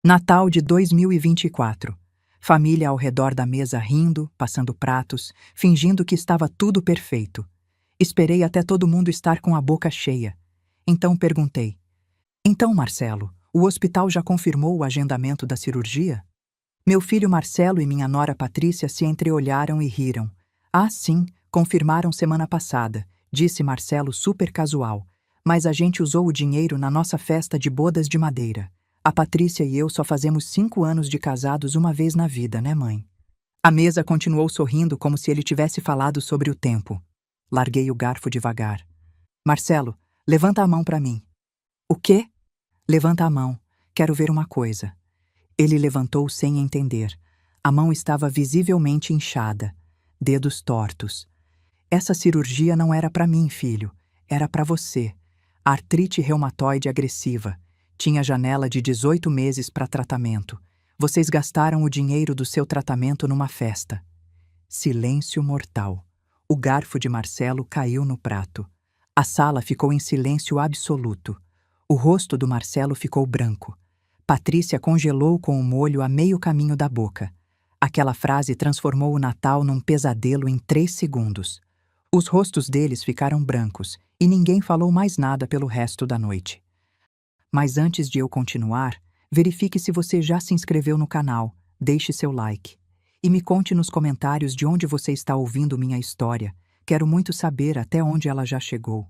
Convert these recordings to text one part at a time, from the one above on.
Natal de 2024. Família ao redor da mesa rindo, passando pratos, fingindo que estava tudo perfeito. Esperei até todo mundo estar com a boca cheia. Então perguntei: Então, Marcelo, o hospital já confirmou o agendamento da cirurgia? Meu filho Marcelo e minha nora Patrícia se entreolharam e riram. Ah, sim, confirmaram semana passada, disse Marcelo super casual. Mas a gente usou o dinheiro na nossa festa de bodas de madeira. A Patrícia e eu só fazemos 5 anos de casados uma vez na vida, né, mãe? A mesa continuou sorrindo como se ele tivesse falado sobre o tempo. Larguei o garfo devagar. Marcelo, levanta a mão para mim. O quê? Levanta a mão. Quero ver uma coisa. Ele levantou sem entender. A mão estava visivelmente inchada, dedos tortos. Essa cirurgia não era para mim, filho. Era para você. Artrite reumatoide agressiva. Tinha janela de 18 meses para tratamento. Vocês gastaram o dinheiro do seu tratamento numa festa. Silêncio mortal. O garfo de Marcelo caiu no prato. A sala ficou em silêncio absoluto. O rosto do Marcelo ficou branco. Patrícia congelou com o molho a meio caminho da boca. Aquela frase transformou o Natal num pesadelo em 3 segundos. Os rostos deles ficaram brancos e ninguém falou mais nada pelo resto da noite. Mas antes de eu continuar, verifique se você já se inscreveu no canal, deixe seu like. E me conte nos comentários de onde você está ouvindo minha história. Quero muito saber até onde ela já chegou.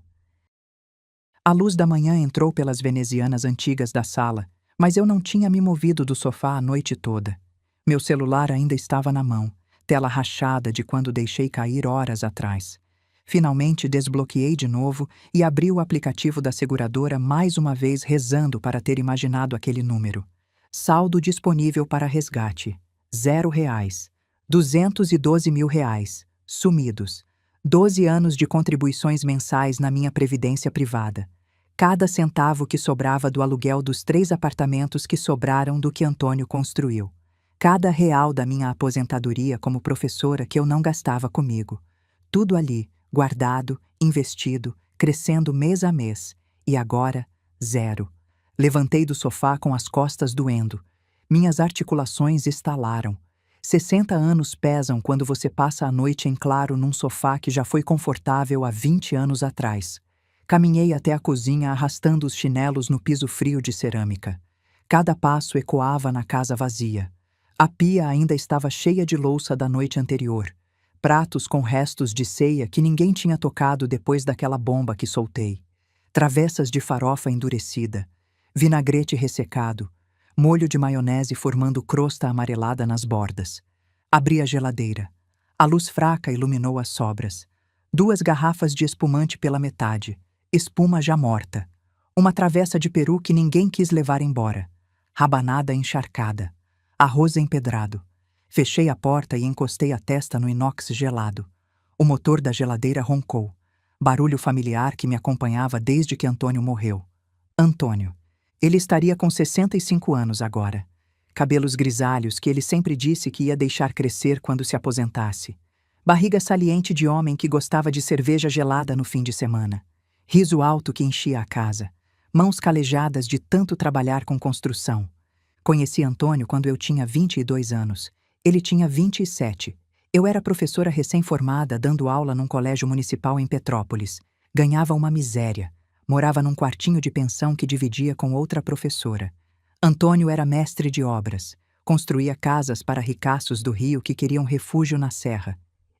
A luz da manhã entrou pelas venezianas antigas da sala, mas eu não tinha me movido do sofá a noite toda. Meu celular ainda estava na mão, tela rachada de quando deixei cair horas atrás. Finalmente desbloqueei de novo e abri o aplicativo da seguradora mais uma vez rezando para ter imaginado aquele número. Saldo disponível para resgate. R$0. 212 mil reais. Sumidos. 12 anos de contribuições mensais na minha previdência privada. Cada centavo que sobrava do aluguel dos 3 apartamentos que sobraram do que Antônio construiu. Cada real da minha aposentadoria como professora que eu não gastava comigo. Tudo ali, guardado, investido, crescendo mês a mês. E agora, 0. Levantei do sofá com as costas doendo. Minhas articulações estalaram. 60 anos pesam quando você passa a noite em claro num sofá que já foi confortável há 20 anos atrás. Caminhei até a cozinha arrastando os chinelos no piso frio de cerâmica. Cada passo ecoava na casa vazia. A pia ainda estava cheia de louça da noite anterior. Pratos com restos de ceia que ninguém tinha tocado depois daquela bomba que soltei. Travessas de farofa endurecida. Vinagrete ressecado. Molho de maionese formando crosta amarelada nas bordas. Abri a geladeira. A luz fraca iluminou as sobras. 2 garrafas de espumante pela metade. Espuma já morta. Uma travessa de peru que ninguém quis levar embora. Rabanada encharcada. Arroz empedrado. Fechei a porta e encostei a testa no inox gelado. O motor da geladeira roncou. Barulho familiar que me acompanhava desde que Antônio morreu. Antônio. Ele estaria com 65 anos agora. Cabelos grisalhos que ele sempre disse que ia deixar crescer quando se aposentasse. Barriga saliente de homem que gostava de cerveja gelada no fim de semana. Riso alto que enchia a casa. Mãos calejadas de tanto trabalhar com construção. Conheci Antônio quando eu tinha 22 anos. Ele tinha 27. Eu era professora recém-formada dando aula num colégio municipal em Petrópolis. Ganhava uma miséria. Morava num quartinho de pensão que dividia com outra professora. Antônio era mestre de obras. Construía casas para ricaços do Rio que queriam refúgio na serra.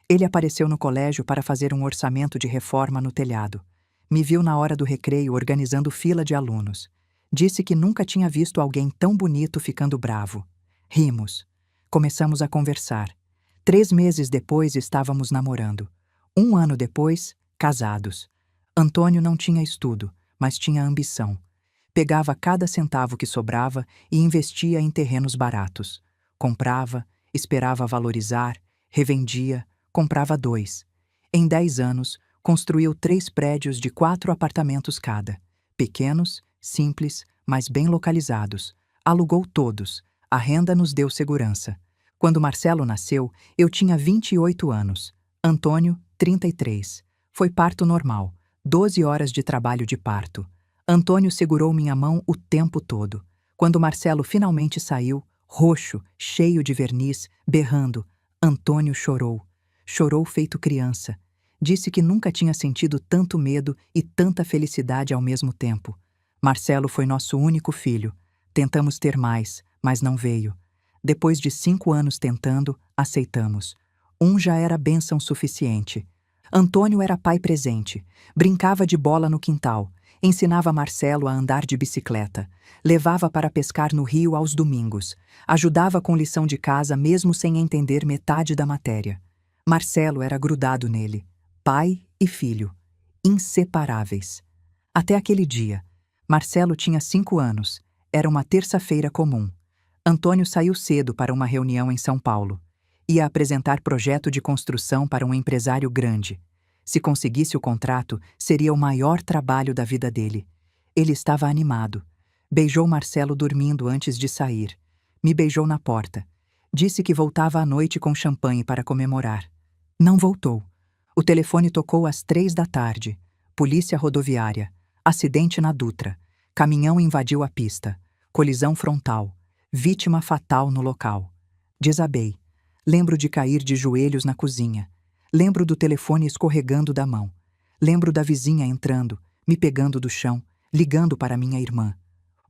Ele apareceu no colégio para fazer um orçamento de reforma no telhado. Me viu na hora do recreio organizando fila de alunos. Disse que nunca tinha visto alguém tão bonito ficando bravo. Rimos. Começamos a conversar. 3 meses depois estávamos namorando. 1 ano depois, casados. Antônio não tinha estudo, mas tinha ambição. Pegava cada centavo que sobrava e investia em terrenos baratos. Comprava, esperava valorizar, revendia, comprava 2. Em 10 anos, construiu 3 prédios de 4 apartamentos cada. Pequenos, simples, mas bem localizados. Alugou todos. A renda nos deu segurança. Quando Marcelo nasceu, eu tinha 28 anos. Antônio, 33. Foi parto normal. 12 horas de trabalho de parto. Antônio segurou minha mão o tempo todo. Quando Marcelo finalmente saiu, roxo, cheio de verniz, berrando, Antônio chorou. Chorou feito criança. Disse que nunca tinha sentido tanto medo e tanta felicidade ao mesmo tempo. Marcelo foi nosso único filho. Tentamos ter mais, mas não veio. Depois de 5 anos tentando, aceitamos. Um já era bênção suficiente. Antônio era pai presente. Brincava de bola no quintal. Ensinava Marcelo a andar de bicicleta. Levava para pescar no rio aos domingos. Ajudava com lição de casa mesmo sem entender metade da matéria. Marcelo era grudado nele. Pai e filho. Inseparáveis. Até aquele dia. Marcelo tinha 5 anos. Era uma terça-feira comum. Antônio saiu cedo para uma reunião em São Paulo. Ia apresentar projeto de construção para um empresário grande. Se conseguisse o contrato, seria o maior trabalho da vida dele. Ele estava animado. Beijou Marcelo dormindo antes de sair. Me beijou na porta. Disse que voltava à noite com champanhe para comemorar. Não voltou. O telefone tocou às 3 da tarde. Polícia rodoviária. Acidente na Dutra. Caminhão invadiu a pista. Colisão frontal. Vítima fatal no local. Desabei. Lembro de cair de joelhos na cozinha. Lembro do telefone escorregando da mão. Lembro da vizinha entrando, me pegando do chão, ligando para minha irmã.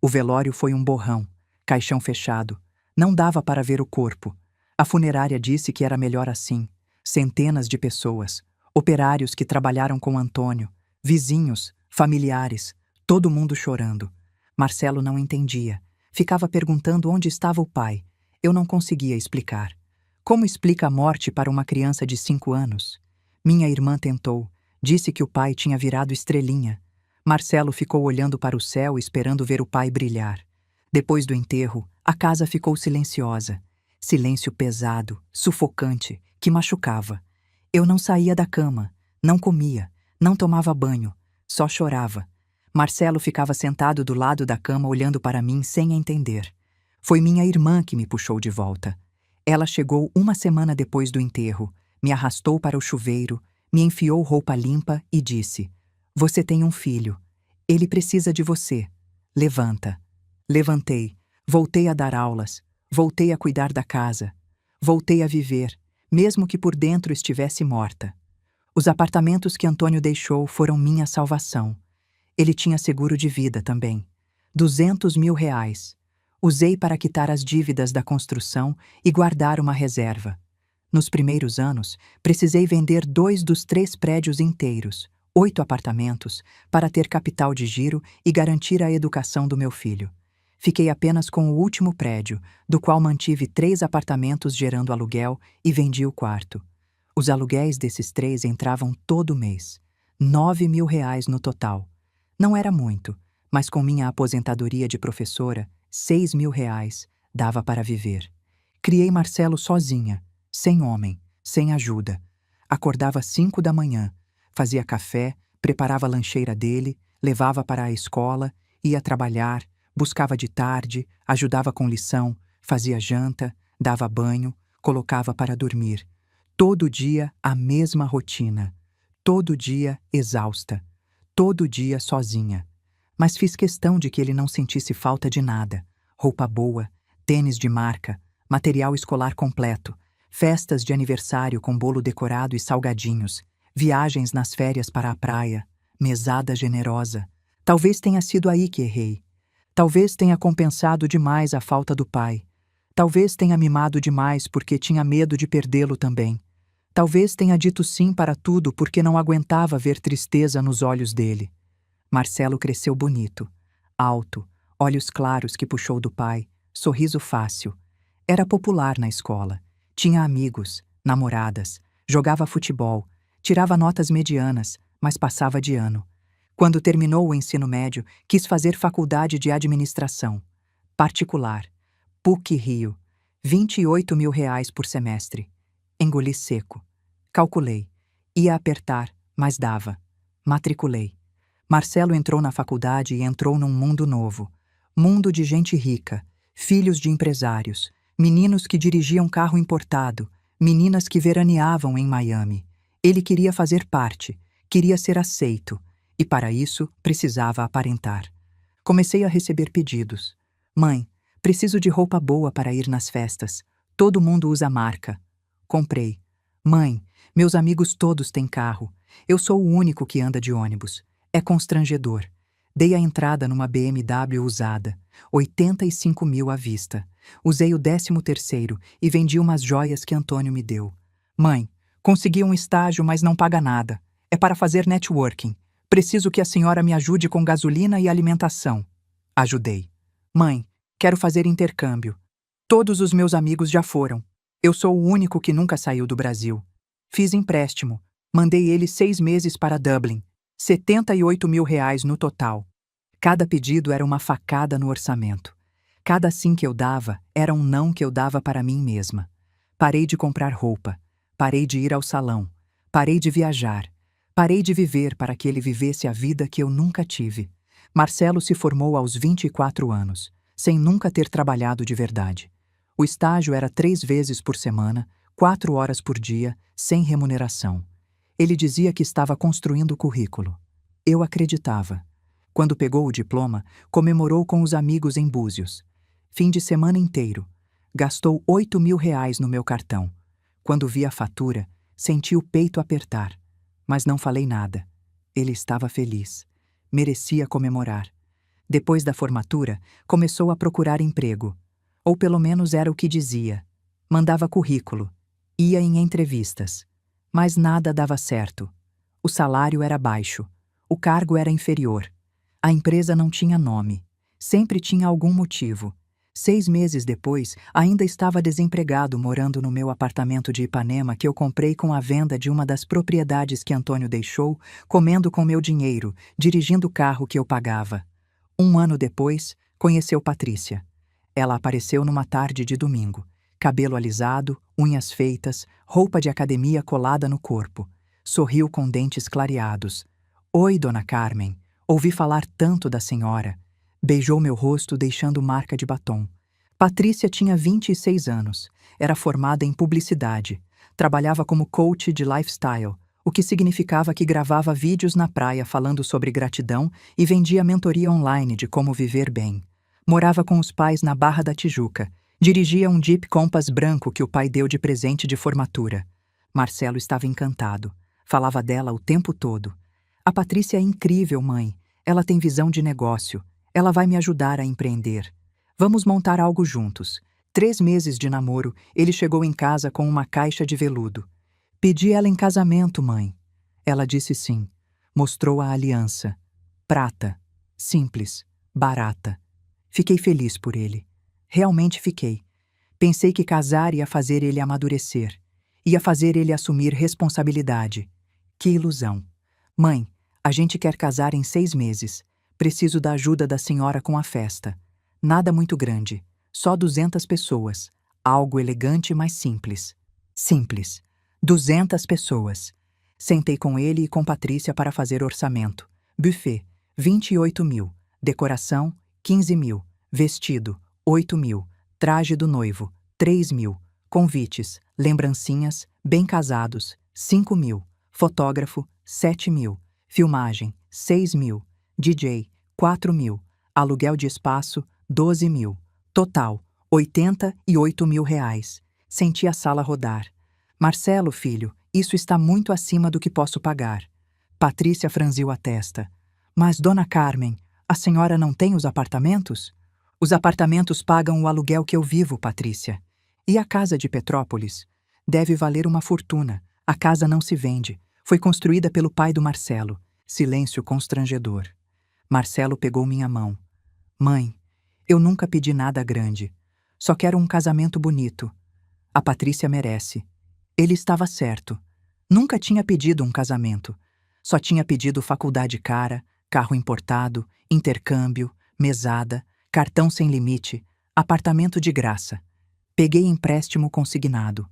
O velório foi um borrão, caixão fechado. Não dava para ver o corpo. A funerária disse que era melhor assim. Centenas de pessoas, operários que trabalharam com Antônio, vizinhos, familiares, todo mundo chorando. Marcelo não entendia. Ficava perguntando onde estava o pai. Eu não conseguia explicar. Como explica a morte para uma criança de 5 anos? Minha irmã tentou. Disse que o pai tinha virado estrelinha. Marcelo ficou olhando para o céu esperando ver o pai brilhar. Depois do enterro, a casa ficou silenciosa. Silêncio pesado, sufocante, que machucava. Eu não saía da cama, não comia, não tomava banho, só chorava. Marcelo ficava sentado do lado da cama olhando para mim sem entender. Foi minha irmã que me puxou de volta. Ela chegou 1 semana depois do enterro, me arrastou para o chuveiro, me enfiou roupa limpa e disse: "Você tem um filho. Ele precisa de você. Levanta." Levantei, voltei a dar aulas, voltei a cuidar da casa, voltei a viver, mesmo que por dentro estivesse morta. Os apartamentos que Antônio deixou foram minha salvação. Ele tinha seguro de vida também. 200 mil reais. Usei para quitar as dívidas da construção e guardar uma reserva. Nos primeiros anos, precisei vender 2 dos 3 prédios inteiros, 8 apartamentos, para ter capital de giro e garantir a educação do meu filho. Fiquei apenas com o último prédio, do qual mantive 3 apartamentos gerando aluguel e vendi o quarto. Os aluguéis desses 3 entravam todo mês. 9 mil reais no total. Não era muito, mas com minha aposentadoria de professora, 6 mil reais, dava para viver. Criei Marcelo sozinha, sem homem, sem ajuda. Acordava às 5 da manhã, fazia café, preparava a lancheira dele, levava para a escola, ia trabalhar, buscava de tarde, ajudava com lição, fazia janta, dava banho, colocava para dormir. Todo dia a mesma rotina. Todo dia exausta. Todo dia sozinha. Mas fiz questão de que ele não sentisse falta de nada. Roupa boa, tênis de marca, material escolar completo, festas de aniversário com bolo decorado e salgadinhos, viagens nas férias para a praia, mesada generosa. Talvez tenha sido aí que errei. Talvez tenha compensado demais a falta do pai. Talvez tenha mimado demais porque tinha medo de perdê-lo também. Talvez tenha dito sim para tudo porque não aguentava ver tristeza nos olhos dele. Marcelo cresceu bonito, alto, olhos claros que puxou do pai, sorriso fácil. Era popular na escola. Tinha amigos, namoradas, jogava futebol, tirava notas medianas, mas passava de ano. Quando terminou o ensino médio, quis fazer faculdade de administração. Particular. PUC-Rio. 28 mil reais por semestre. Engoli seco. Calculei. Ia apertar, mas dava. Matriculei. Marcelo entrou na faculdade e entrou num mundo novo. Mundo de gente rica, filhos de empresários, meninos que dirigiam carro importado, meninas que veraneavam em Miami. Ele queria fazer parte, queria ser aceito, e para isso precisava aparentar. Comecei a receber pedidos. Mãe, Preciso de roupa boa para ir nas festas. Todo mundo usa marca. Comprei. Mãe, meus amigos todos têm carro. Eu sou o único que anda de ônibus. É constrangedor. Dei a entrada numa BMW usada. 85 mil à vista. Usei o 13º e vendi umas joias que Antônio me deu. Mãe, consegui um estágio, mas não paga nada. É para fazer networking. Preciso que a senhora me ajude com gasolina e alimentação. Ajudei. Mãe, quero fazer intercâmbio. Todos os meus amigos já foram. Eu sou o único que nunca saiu do Brasil. Fiz empréstimo. Mandei ele 6 meses para Dublin. 78 mil reais no total. Cada pedido era uma facada no orçamento. Cada sim que eu dava era um não que eu dava para mim mesma. Parei de comprar roupa. Parei de ir ao salão. Parei de viajar. Parei de viver para que ele vivesse a vida que eu nunca tive. Marcelo se formou aos 24 anos, sem nunca ter trabalhado de verdade. O estágio era 3 vezes por semana, 4 horas por dia, sem remuneração. Ele dizia que estava construindo o currículo. Eu acreditava. Quando pegou o diploma, comemorou com os amigos em Búzios. Fim de semana inteiro. Gastou 8 mil reais no meu cartão. Quando vi a fatura, senti o peito apertar. Mas não falei nada. Ele estava feliz. Merecia comemorar. Depois da formatura, começou a procurar emprego. Ou pelo menos era o que dizia. Mandava currículo. Ia em entrevistas. Mas nada dava certo. O salário era baixo. O cargo era inferior. A empresa não tinha nome. Sempre tinha algum motivo. 6 meses depois, ainda estava desempregado morando no meu apartamento de Ipanema que eu comprei com a venda de uma das propriedades que Antônio deixou, comendo com meu dinheiro, dirigindo o carro que eu pagava. 1 ano depois, conheceu Patrícia. Ela apareceu numa tarde de domingo. Cabelo alisado, unhas feitas, roupa de academia colada no corpo. Sorriu com dentes clareados. Oi, dona Carmen. Ouvi falar tanto da senhora. Beijou meu rosto deixando marca de batom. Patrícia tinha 26 anos. Era formada em publicidade. Trabalhava como coach de lifestyle, o que significava que gravava vídeos na praia falando sobre gratidão e vendia mentoria online de como viver bem. Morava com os pais na Barra da Tijuca. Dirigia um Jeep Compass branco que o pai deu de presente de formatura. Marcelo estava encantado. Falava dela o tempo todo. A Patrícia é incrível, mãe. Ela tem visão de negócio. Ela vai me ajudar a empreender. Vamos montar algo juntos. 3 meses de namoro, ele chegou em casa com uma caixa de veludo. Pedi ela em casamento, mãe. Ela disse sim. Mostrou a aliança. Prata. Simples. Barata. Fiquei feliz por ele. Realmente fiquei. Pensei que casar ia fazer ele amadurecer. Ia fazer ele assumir responsabilidade. Que ilusão. Mãe, a gente quer casar em 6 meses. Preciso da ajuda da senhora com a festa. Nada muito grande. Só 200 pessoas. Algo elegante, mas simples. Simples. 200 pessoas. Sentei com ele e com Patrícia para fazer orçamento. Buffet, 28 mil. Decoração, 15 mil. Vestido, 8 mil. Traje do noivo, 3 mil. Convites, lembrancinhas, bem casados, 5 mil. Fotógrafo, 7 mil. Filmagem, 6 mil. DJ, 4 mil. Aluguel de espaço, 12 mil. Total, 88 mil reais. Senti a sala rodar. Marcelo, filho, isso está muito acima do que posso pagar. Patrícia franziu a testa. Mas, dona Carmen, a senhora não tem os apartamentos? Os apartamentos pagam o aluguel que eu vivo, Patrícia. E a casa de Petrópolis? Deve valer uma fortuna. A casa não se vende. Foi construída pelo pai do Marcelo. Silêncio constrangedor. Marcelo pegou minha mão. Mãe, eu nunca pedi nada grande. Só quero um casamento bonito. A Patrícia merece. Ele estava certo. Nunca tinha pedido um casamento. Só tinha pedido faculdade cara, carro importado, intercâmbio, mesada, cartão sem limite, apartamento de graça. Peguei empréstimo consignado.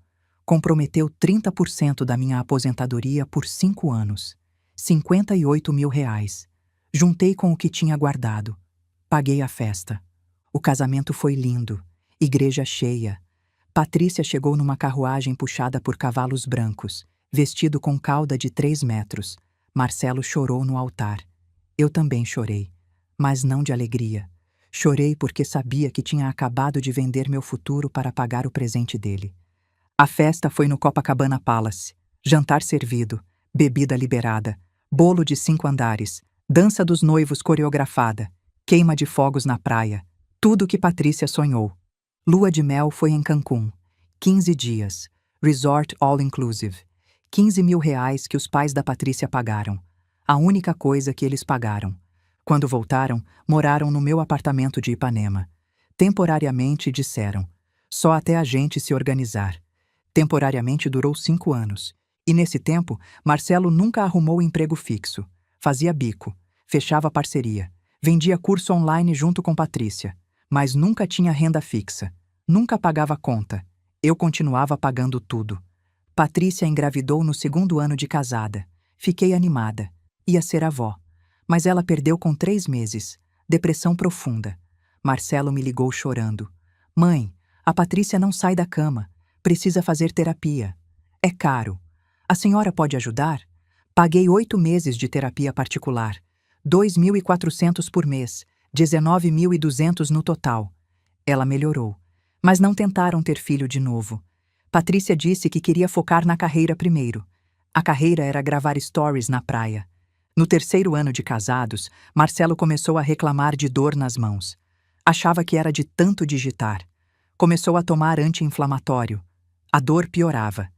Comprometeu 30% da minha aposentadoria por 5 anos. 58 mil reais. Juntei com o que tinha guardado. Paguei a festa. O casamento foi lindo. Igreja cheia. Patrícia chegou numa carruagem puxada por cavalos brancos, vestido com cauda de 3 metros. Marcelo chorou no altar. Eu também chorei, mas não de alegria. Chorei porque sabia que tinha acabado de vender meu futuro para pagar o presente dele. A festa foi no Copacabana Palace. Jantar servido, bebida liberada, bolo de 5 andares, dança dos noivos coreografada, queima de fogos na praia, tudo que Patrícia sonhou. Lua de mel foi em Cancún. 15 dias. Resort all inclusive. 15 mil reais que os pais da Patrícia pagaram. A única coisa que eles pagaram. Quando voltaram, moraram no meu apartamento de Ipanema. Temporariamente, disseram. Só até a gente se organizar. Temporariamente durou 5 anos. E nesse tempo, Marcelo nunca arrumou emprego fixo. Fazia bico, fechava parceria, vendia curso online junto com Patrícia, mas nunca tinha renda fixa, nunca pagava conta. Eu continuava pagando tudo. Patrícia engravidou no 2º ano de casada. Fiquei animada. Ia ser avó. Mas ela perdeu com 3 meses. Depressão profunda. Marcelo me ligou chorando. Mãe, a Patrícia não sai da cama. Precisa fazer terapia. É caro. A senhora pode ajudar? Paguei 8 meses de terapia particular. 2.400 por mês. 19.200 no total. Ela melhorou. Mas não tentaram ter filho de novo. Patrícia disse que queria focar na carreira primeiro. A carreira era gravar stories na praia. No 3º ano de casados, Marcelo começou a reclamar de dor nas mãos. Achava que era de tanto digitar. Começou a tomar anti-inflamatório. A dor piorava.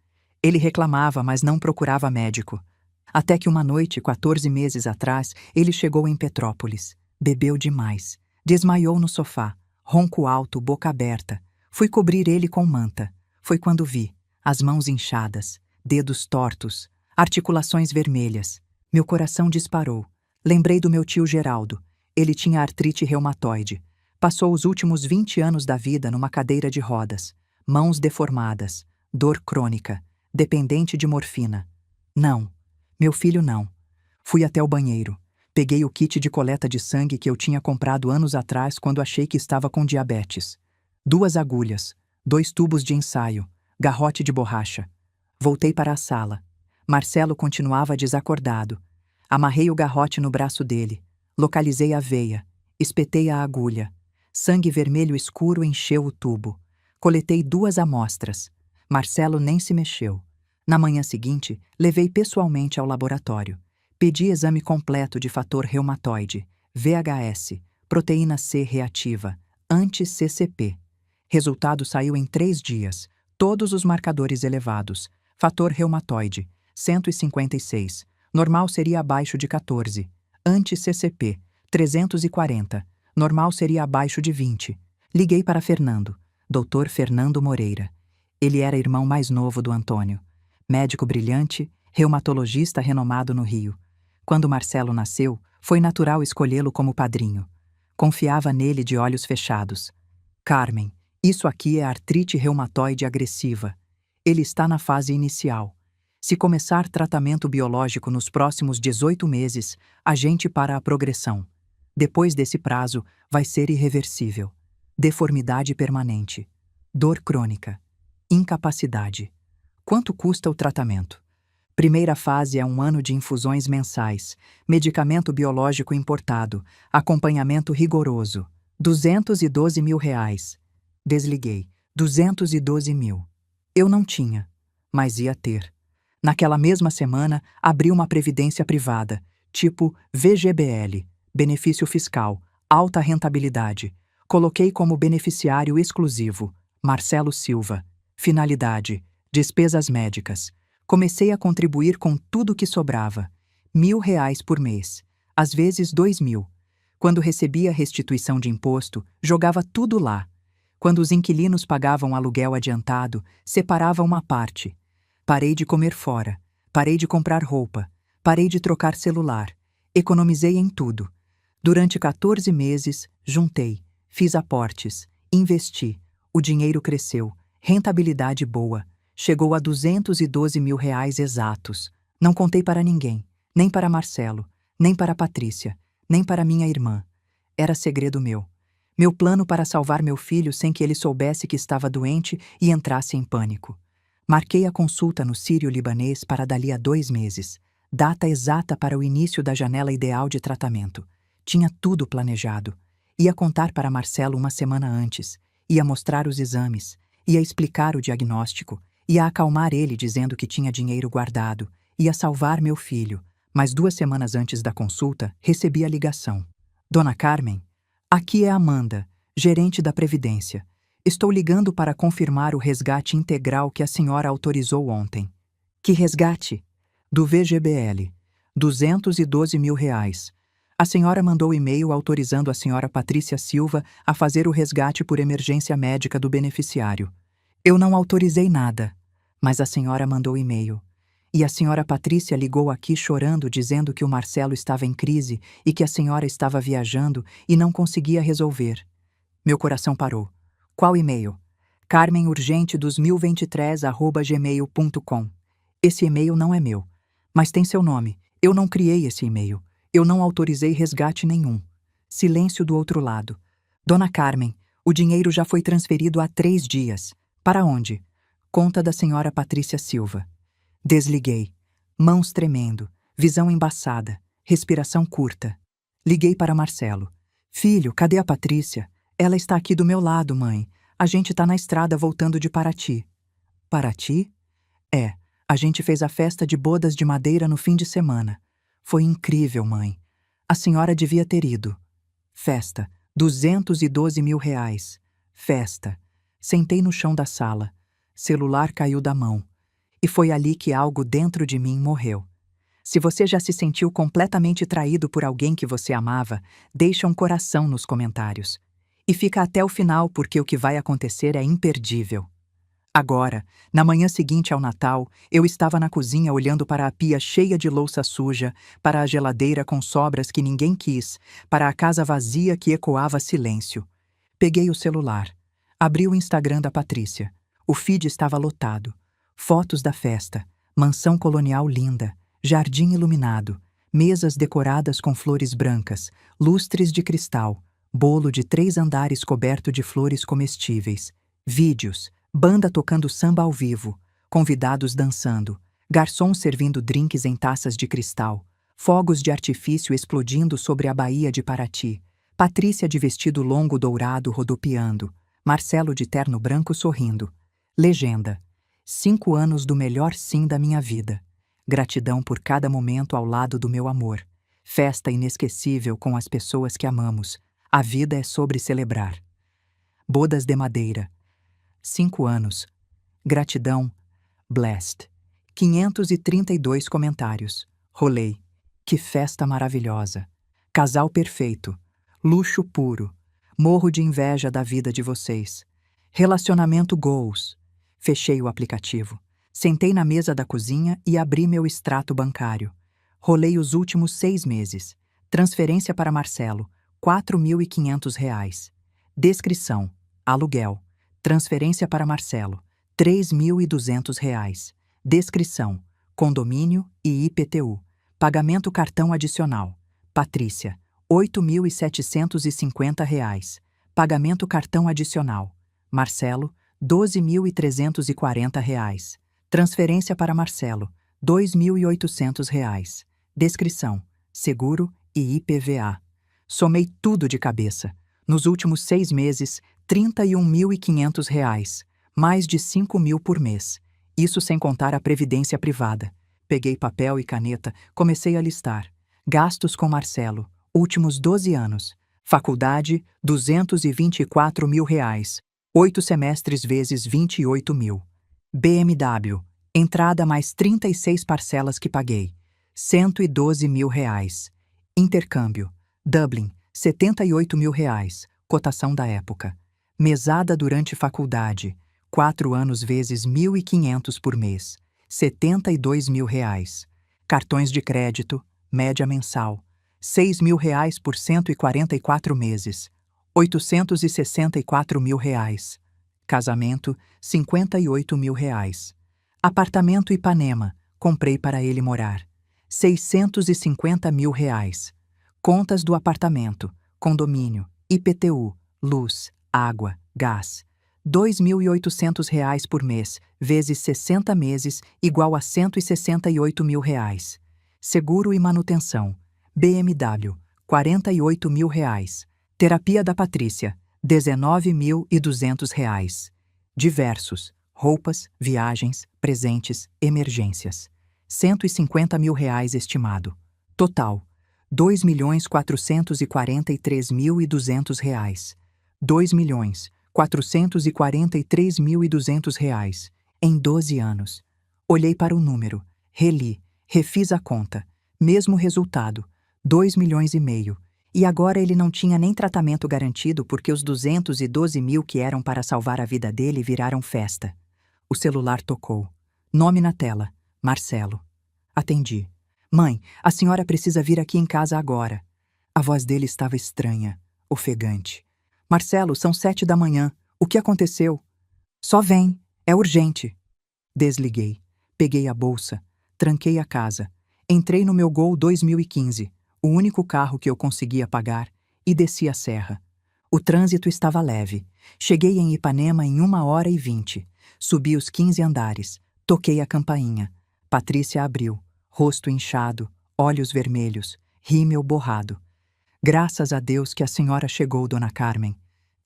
Ele reclamava, mas não procurava médico. Até que uma noite, 14 meses atrás, ele chegou em Petrópolis. Bebeu demais. Desmaiou no sofá. Ronco alto, boca aberta. Fui cobrir ele com manta. Foi quando vi. As mãos inchadas. Dedos tortos. Articulações vermelhas. Meu coração disparou. Lembrei do meu tio Geraldo. Ele tinha artrite reumatoide. Passou os últimos 20 anos da vida numa cadeira de rodas. Mãos deformadas. Dor crônica. Dependente de morfina. Não. Meu filho não. Fui até o banheiro. Peguei o kit de coleta de sangue que eu tinha comprado anos atrás quando achei que estava com diabetes. 2 agulhas. 2 tubos de ensaio. Garrote de borracha. Voltei para a sala. Marcelo continuava desacordado. Amarrei o garrote no braço dele. Localizei a veia. Espetei a agulha. Sangue vermelho escuro encheu o tubo. Coletei 2 amostras. Marcelo nem se mexeu. Na manhã seguinte, levei pessoalmente ao laboratório. Pedi exame completo de fator reumatoide, VHS, proteína C reativa, anti-CCP. Resultado saiu em 3 dias. Todos os marcadores elevados. Fator reumatoide, 156. Normal seria abaixo de 14. Anti-CCP, 340. Normal seria abaixo de 20. Liguei para Fernando. Dr. Fernando Moreira. Ele era irmão mais novo do Antônio. Médico brilhante, reumatologista renomado no Rio. Quando Marcelo nasceu, foi natural escolhê-lo como padrinho. Confiava nele de olhos fechados. Carmen, isso aqui é artrite reumatoide agressiva. Ele está na fase inicial. Se começar tratamento biológico nos próximos 18 meses, a gente para a progressão. Depois desse prazo, vai ser irreversível. Deformidade permanente. Dor crônica. Incapacidade. Quanto custa o tratamento? Primeira fase é 1 ano de infusões mensais, medicamento biológico importado, acompanhamento rigoroso. 212 mil reais. Desliguei. 212 mil. Eu não tinha, mas ia ter. Naquela mesma semana, abri uma previdência privada, tipo VGBL, benefício fiscal, alta rentabilidade. Coloquei como beneficiário exclusivo Marcelo Silva. Finalidade: despesas médicas. Comecei a contribuir com tudo que sobrava. R$ 1.000 por mês. Às vezes 2.000. Quando recebia restituição de imposto, jogava tudo lá. Quando os inquilinos pagavam aluguel adiantado, separava uma parte. Parei de comer fora. Parei de comprar roupa. Parei de trocar celular. Economizei em tudo. Durante 14 meses, juntei. Fiz aportes. Investi. O dinheiro cresceu. Rentabilidade boa. Chegou a 212 mil reais exatos. Não contei para ninguém. Nem para Marcelo. Nem para Patrícia. Nem para minha irmã. Era segredo meu. Meu plano para salvar meu filho sem que ele soubesse que estava doente e entrasse em pânico. Marquei a consulta no Sírio-Libanês para dali a 2 meses. Data exata para o início da janela ideal de tratamento. Tinha tudo planejado. Ia contar para Marcelo uma semana antes, ia mostrar os exames, ia explicar o diagnóstico, ia acalmar ele dizendo que tinha dinheiro guardado, ia salvar meu filho, mas 2 semanas antes da consulta, recebi a ligação. Dona Carmen, aqui é Amanda, gerente da Previdência. Estou ligando para confirmar o resgate integral que a senhora autorizou ontem. Que resgate? Do VGBL. 212 mil reais. A senhora mandou e-mail autorizando a senhora Patrícia Silva a fazer o resgate por emergência médica do beneficiário. Eu não autorizei nada, mas a senhora mandou e-mail. E a senhora Patrícia ligou aqui chorando dizendo que o Marcelo estava em crise e que a senhora estava viajando e não conseguia resolver. Meu coração parou. Qual e-mail? carmenurgente2023@gmail.com. Esse e-mail não é meu, mas tem seu nome. Eu não criei esse e-mail. Eu não autorizei resgate nenhum. Silêncio do outro lado. Dona Carmen, o dinheiro já foi transferido há 3 dias. Para onde? Conta da senhora Patrícia Silva. Desliguei. Mãos tremendo, visão embaçada, respiração curta. Liguei para Marcelo. Filho, cadê a Patrícia? Ela está aqui do meu lado, mãe. A gente tá na estrada voltando de Paraty. Paraty? É, a gente fez a festa de bodas de madeira no fim de semana. Foi incrível, mãe. A senhora devia ter ido. Festa, 212 mil reais. Festa. Sentei no chão da sala. Celular caiu da mão. E foi ali que algo dentro de mim morreu. Se você já se sentiu completamente traído por alguém que você amava, deixa um coração nos comentários. E fica até o final porque o que vai acontecer é imperdível. Agora, na manhã seguinte ao Natal, eu estava na cozinha olhando para a pia cheia de louça suja, para a geladeira com sobras que ninguém quis, para a casa vazia que ecoava silêncio. Peguei o celular. Abri o Instagram da Patrícia. O feed estava lotado. Fotos da festa, mansão colonial linda, jardim iluminado, mesas decoradas com flores brancas, lustres de cristal, bolo de 3 andares coberto de flores comestíveis, vídeos, banda tocando samba ao vivo, convidados dançando, garçons servindo drinks em taças de cristal, fogos de artifício explodindo sobre a baía de Paraty, Patrícia de vestido longo dourado rodopiando, Marcelo de terno branco sorrindo. Legenda: 5 anos do melhor sim da minha vida. Gratidão por cada momento ao lado do meu amor. Festa inesquecível com as pessoas que amamos. A vida é sobre celebrar. Bodas de madeira. 5 anos. Gratidão. Blessed. 532 comentários. Rolei. Que festa maravilhosa. Casal perfeito. Luxo puro. Morro de inveja da vida de vocês. Relacionamento goals. Fechei o aplicativo. Sentei na mesa da cozinha e abri meu extrato bancário. Rolei os últimos 6 meses. Transferência para Marcelo, R$ 4.500. Descrição: aluguel. Transferência para Marcelo, R$ 3.200. Descrição: condomínio e IPTU. Pagamento cartão adicional. Patrícia, R$ 8.750. Pagamento cartão adicional. Marcelo, R$ 12.340. Transferência para Marcelo, R$ 2.800. Descrição: seguro e IPVA. Somei tudo de cabeça. Nos últimos 6 meses, R$ 31.500. Mais de 5.000 por mês. Isso sem contar a previdência privada. Peguei papel e caneta, comecei a listar. Gastos com Marcelo, últimos 12 anos. Faculdade, R$ 224 mil. 8 semestres vezes 28 mil. BMW, entrada mais 36 parcelas que paguei, R$ 112 mil. Intercâmbio, Dublin, R$ 78 mil, cotação da época. Mesada durante faculdade, 4 anos vezes 1.500 por mês, R$ 72 mil. Cartões de crédito, média mensal, R$ 6 mil por 144 meses, R$ 864 mil. Casamento, R$ 58 mil. Apartamento Ipanema, comprei para ele morar, R$ 650 mil. Contas do apartamento, condomínio, IPTU, luz, água, gás. R$ 2.800 por mês, vezes 60 meses, igual a R$ 168 mil. Seguro e manutenção, BMW, R$ 48 mil. Terapia da Patrícia, R$ 19.200. Diversos: roupas, viagens, presentes, emergências. R$ 150.000 estimado. Total: R$ 2.443.200. R$ 2.443.200 em 12 anos. Olhei para o número, reli, refiz a conta. Mesmo resultado, 2,5 milhões. E agora ele não tinha nem tratamento garantido porque os 212 mil que eram para salvar a vida dele viraram festa. O celular tocou. Nome na tela: Marcelo. Atendi. Mãe, a senhora precisa vir aqui em casa agora. A voz dele estava estranha, ofegante. Marcelo, são 7 da manhã. O que aconteceu? Só vem. É urgente. Desliguei. Peguei a bolsa. Tranquei a casa. Entrei no meu Gol 2015, o único carro que eu conseguia pagar, e desci a serra. O trânsito estava leve. Cheguei em Ipanema em 1h20. Subi os 15 andares. Toquei a campainha. Patrícia abriu. Rosto inchado, olhos vermelhos, rímel borrado. Graças a Deus que a senhora chegou, dona Carmen.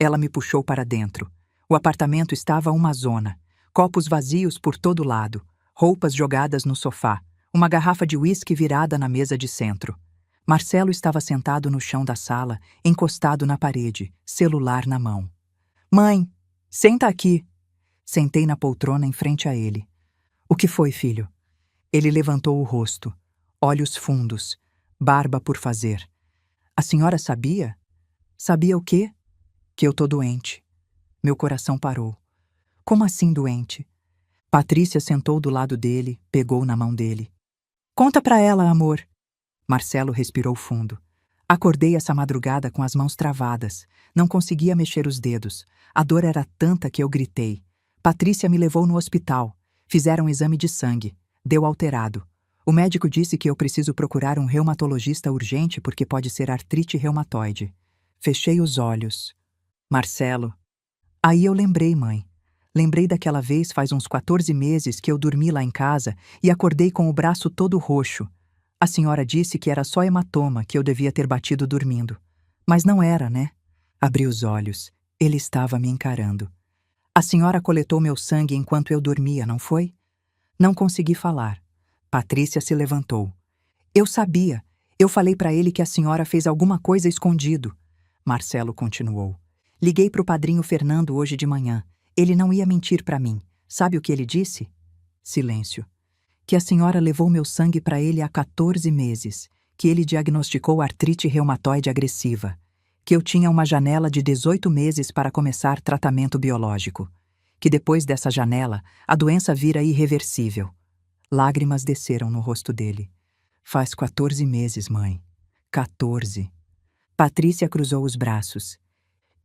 Ela me puxou para dentro. O apartamento estava uma zona. Copos vazios por todo lado, roupas jogadas no sofá, uma garrafa de uísque virada na mesa de centro. Marcelo estava sentado no chão da sala, encostado na parede, celular na mão. Mãe, senta aqui. Sentei na poltrona em frente a ele. O que foi, filho? Ele levantou o rosto, olhos fundos, barba por fazer. A senhora sabia? Sabia o quê? Que eu tô doente. Meu coração parou. Como assim doente? Patrícia sentou do lado dele, pegou na mão dele. Conta pra ela, amor. Marcelo respirou fundo. Acordei essa madrugada com as mãos travadas. Não conseguia mexer os dedos. A dor era tanta que eu gritei. Patrícia me levou no hospital. Fizeram um exame de sangue. Deu alterado. O médico disse que eu preciso procurar um reumatologista urgente porque pode ser artrite reumatoide. Fechei os olhos. Marcelo. Aí eu lembrei, mãe. Lembrei daquela vez faz uns 14 meses que eu dormi lá em casa e acordei com o braço todo roxo. A senhora disse que era só hematoma, que eu devia ter batido dormindo. Mas não era, né? Abri os olhos. Ele estava me encarando. A senhora coletou meu sangue enquanto eu dormia, não foi? Não consegui falar. Patrícia se levantou. Eu sabia. Eu falei para ele que a senhora fez alguma coisa escondido. Marcelo continuou. Liguei para o padrinho Fernando hoje de manhã. Ele não ia mentir para mim. Sabe o que ele disse? Silêncio. Que a senhora levou meu sangue para ele há 14 meses. Que ele diagnosticou artrite reumatoide agressiva. Que eu tinha uma janela de 18 meses para começar tratamento biológico. Que depois dessa janela, a doença vira irreversível. Lágrimas desceram no rosto dele. Faz 14 meses, mãe. 14. Patrícia cruzou os braços.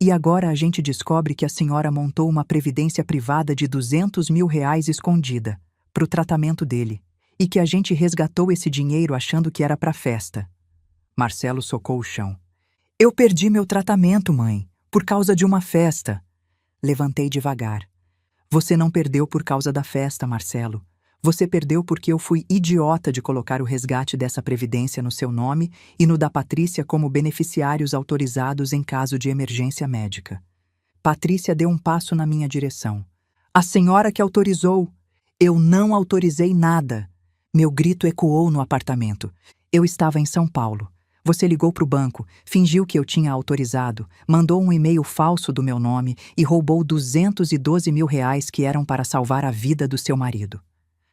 E agora a gente descobre que a senhora montou uma previdência privada de R$ 200.000 escondida, pro tratamento dele, e que a gente resgatou esse dinheiro achando que era pra festa. Marcelo socou o chão. Eu perdi meu tratamento, mãe, por causa de uma festa. Levantei devagar. Você não perdeu por causa da festa, Marcelo. Você perdeu porque eu fui idiota de colocar o resgate dessa previdência no seu nome e no da Patrícia como beneficiários autorizados em caso de emergência médica. Patrícia deu um passo na minha direção. A senhora que autorizou. Eu não autorizei nada. Meu grito ecoou no apartamento. Eu estava em São Paulo. Você ligou para o banco, fingiu que eu tinha autorizado, mandou um e-mail falso do meu nome e roubou R$ 212.000 que eram para salvar a vida do seu marido.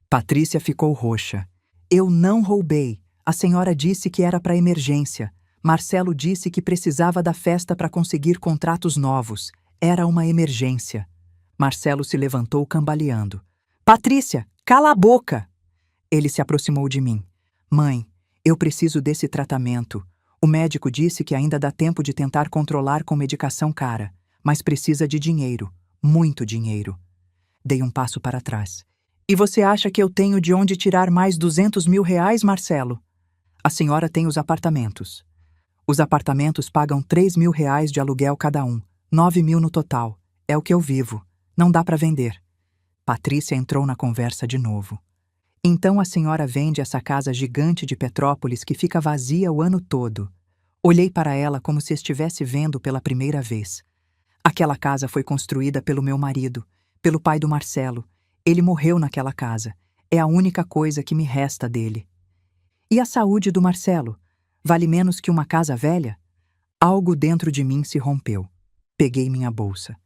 Patrícia ficou roxa. Eu não roubei. A senhora disse que era para emergência. Marcelo disse que precisava da festa para conseguir contratos novos. Era uma emergência. Marcelo se levantou cambaleando. Patrícia, cala a boca! Ele se aproximou de mim. Mãe, eu preciso desse tratamento. O médico disse que ainda dá tempo de tentar controlar com medicação cara, mas precisa de dinheiro, muito dinheiro. Dei um passo para trás. E você acha que eu tenho de onde tirar mais R$ 200.000, Marcelo? A senhora tem os apartamentos. Os apartamentos pagam R$ 3.000 de aluguel cada um, 9.000 no total. É o que eu vivo. Não dá para vender. Patrícia entrou na conversa de novo. Então a senhora vende essa casa gigante de Petrópolis que fica vazia o ano todo. Olhei para ela como se estivesse vendo pela primeira vez. Aquela casa foi construída pelo meu marido, pelo pai do Marcelo. Ele morreu naquela casa. É a única coisa que me resta dele. E a saúde do Marcelo? Vale menos que uma casa velha? Algo dentro de mim se rompeu. Peguei minha bolsa.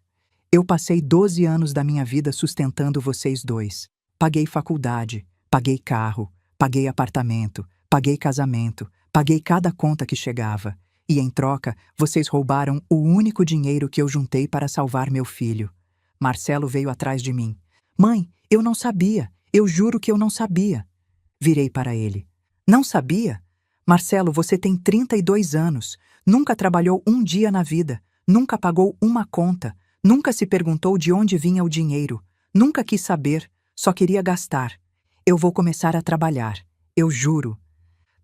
Eu passei 12 anos da minha vida sustentando vocês dois. Paguei faculdade, paguei carro, paguei apartamento, paguei casamento, paguei cada conta que chegava. E em troca, vocês roubaram o único dinheiro que eu juntei para salvar meu filho. Marcelo veio atrás de mim. Mãe, eu não sabia. Eu juro que eu não sabia. Virei para ele. Não sabia? Marcelo, você tem 32 anos. Nunca trabalhou um dia na vida. Nunca pagou uma conta. Nunca se perguntou de onde vinha o dinheiro. Nunca quis saber. Só queria gastar. Eu vou começar a trabalhar. Eu juro.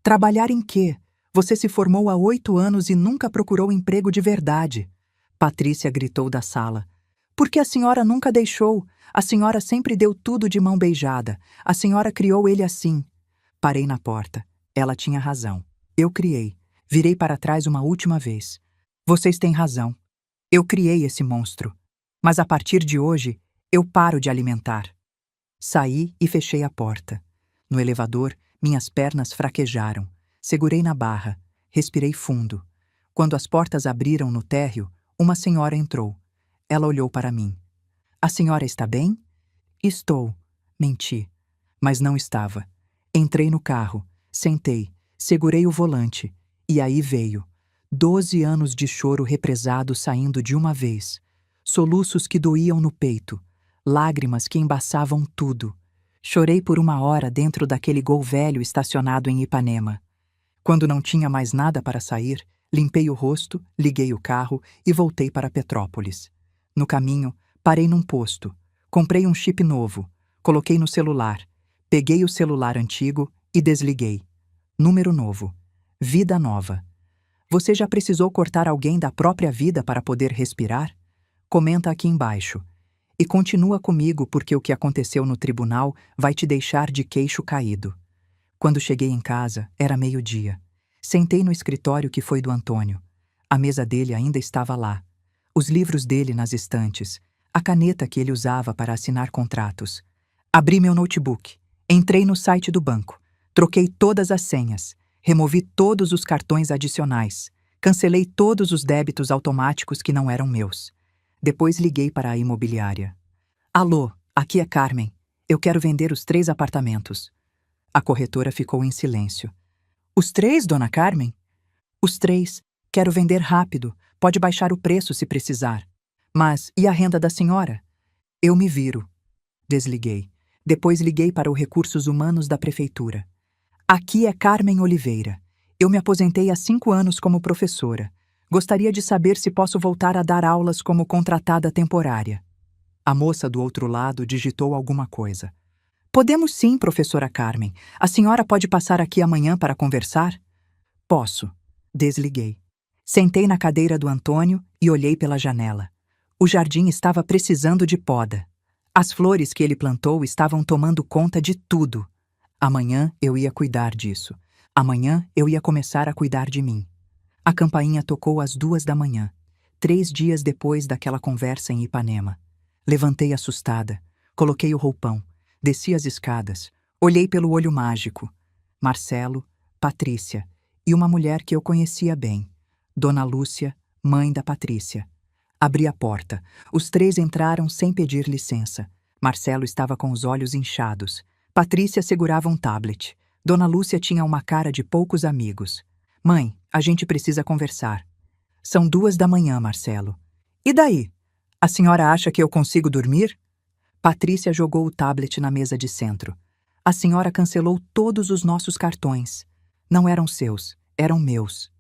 Trabalhar em quê? Você se formou há 8 anos e nunca procurou emprego de verdade. Patrícia gritou da sala. Porque a senhora nunca deixou. A senhora sempre deu tudo de mão beijada. A senhora criou ele assim. Parei na porta. Ela tinha razão. Eu criei. Virei para trás uma última vez. Vocês têm razão. Eu criei esse monstro. Mas a partir de hoje, eu paro de alimentar. Saí e fechei a porta. No elevador, minhas pernas fraquejaram. Segurei na barra. Respirei fundo. Quando as portas abriram no térreo, uma senhora entrou. Ela olhou para mim. A senhora está bem? Estou. Menti. Mas não estava. Entrei no carro. Sentei. Segurei o volante. E aí veio. 12 anos de choro represado saindo de uma vez. Soluços que doíam no peito. Lágrimas que embaçavam tudo. Chorei por 1 hora dentro daquele Gol velho estacionado em Ipanema. Quando não tinha mais nada para sair, limpei o rosto, liguei o carro e voltei para Petrópolis. No caminho, parei num posto. Comprei um chip novo. Coloquei no celular. Peguei o celular antigo e desliguei. Número novo. Vida nova. Você já precisou cortar alguém da própria vida para poder respirar? Comenta aqui embaixo. E continua comigo porque o que aconteceu no tribunal vai te deixar de queixo caído. Quando cheguei em casa, era 12h. Sentei no escritório que foi do Antônio. A mesa dele ainda estava lá. Os livros dele nas estantes. A caneta que ele usava para assinar contratos. Abri meu notebook. Entrei no site do banco. Troquei todas as senhas. Removi todos os cartões adicionais. Cancelei todos os débitos automáticos que não eram meus. Depois liguei para a imobiliária. Alô, aqui é Carmen. Eu quero vender os 3 apartamentos. A corretora ficou em silêncio. Os 3, dona Carmen? Os 3. Quero vender rápido. Pode baixar o preço se precisar. Mas e a renda da senhora? Eu me viro. Desliguei. Depois liguei para o Recursos Humanos da Prefeitura. Aqui é Carmen Oliveira. Eu me aposentei há 5 anos como professora. Gostaria de saber se posso voltar a dar aulas como contratada temporária. A moça do outro lado digitou alguma coisa. Podemos sim, professora Carmen. A senhora pode passar aqui amanhã para conversar? Posso. Desliguei. Sentei na cadeira do Antônio e olhei pela janela. O jardim estava precisando de poda. As flores que ele plantou estavam tomando conta de tudo. Amanhã eu ia cuidar disso. Amanhã eu ia começar a cuidar de mim. A campainha tocou às 2h. 3 dias depois daquela conversa em Ipanema. Levantei assustada. Coloquei o roupão. Desci as escadas. Olhei pelo olho mágico. Marcelo, Patrícia e uma mulher que eu conhecia bem. Dona Lúcia, mãe da Patrícia. Abri a porta. Os 3 entraram sem pedir licença. Marcelo estava com os olhos inchados. Patrícia segurava um tablet. Dona Lúcia tinha uma cara de poucos amigos. Mãe, a gente precisa conversar. São 2h, Marcelo. E daí? A senhora acha que eu consigo dormir? Patrícia jogou o tablet na mesa de centro. A senhora cancelou todos os nossos cartões. Não eram seus, eram meus.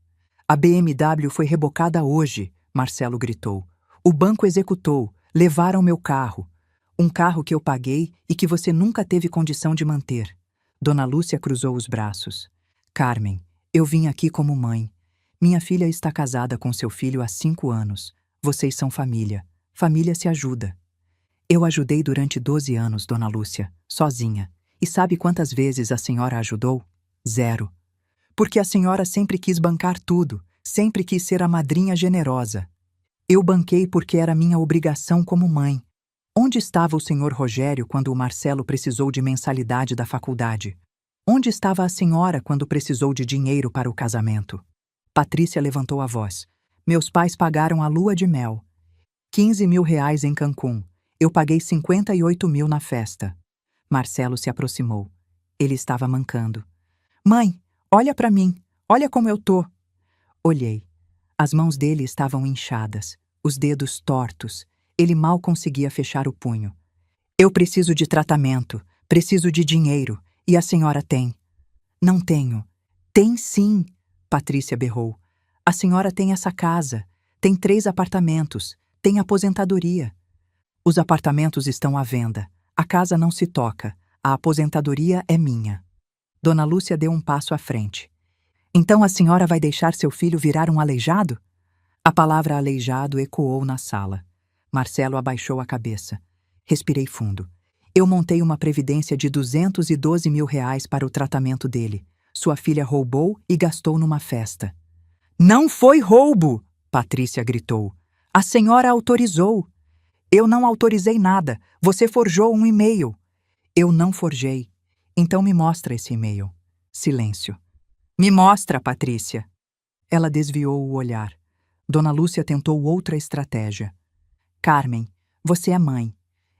A BMW foi rebocada hoje, Marcelo gritou. O banco executou, levaram meu carro. Um carro que eu paguei e que você nunca teve condição de manter. Dona Lúcia cruzou os braços. Carmen, eu vim aqui como mãe. Minha filha está casada com seu filho há 5 anos. Vocês são família. Família se ajuda. Eu ajudei durante 12 anos, Dona Lúcia, sozinha. E sabe quantas vezes a senhora ajudou? 0. Porque a senhora sempre quis bancar tudo, Sempre quis ser a madrinha generosa. Eu banquei porque era minha obrigação como mãe. Onde estava o senhor Rogério quando o Marcelo precisou de mensalidade da faculdade? Onde estava a senhora quando precisou de dinheiro para o casamento? Patrícia levantou a voz. Meus pais pagaram a lua de mel. 15 mil reais em Cancún. Eu paguei 58 mil na festa. Marcelo se aproximou. Ele estava mancando. Mãe, olha para mim. Olha como eu tô. Olhei. As mãos dele estavam inchadas, os dedos tortos. Ele mal conseguia fechar o punho. Eu preciso de tratamento, preciso de dinheiro, e a senhora tem. Não tenho. Tem sim, Patrícia berrou. A senhora tem essa casa, tem 3 apartamentos, tem aposentadoria. Os apartamentos estão à venda, a casa não se toca, a aposentadoria é minha. Dona Lúcia deu um passo à frente. Então a senhora vai deixar seu filho virar um aleijado? A palavra aleijado ecoou na sala. Marcelo abaixou a cabeça. Respirei fundo. Eu montei uma previdência de 212 mil reais para o tratamento dele. Sua filha roubou e gastou numa festa. Não foi roubo! Patrícia gritou. A senhora autorizou. Eu não autorizei nada. Você forjou um e-mail. Eu não forjei. Então me mostra esse e-mail. Silêncio. Me mostra, Patrícia. Ela desviou o olhar. Dona Lúcia tentou outra estratégia. Carmen, você é mãe.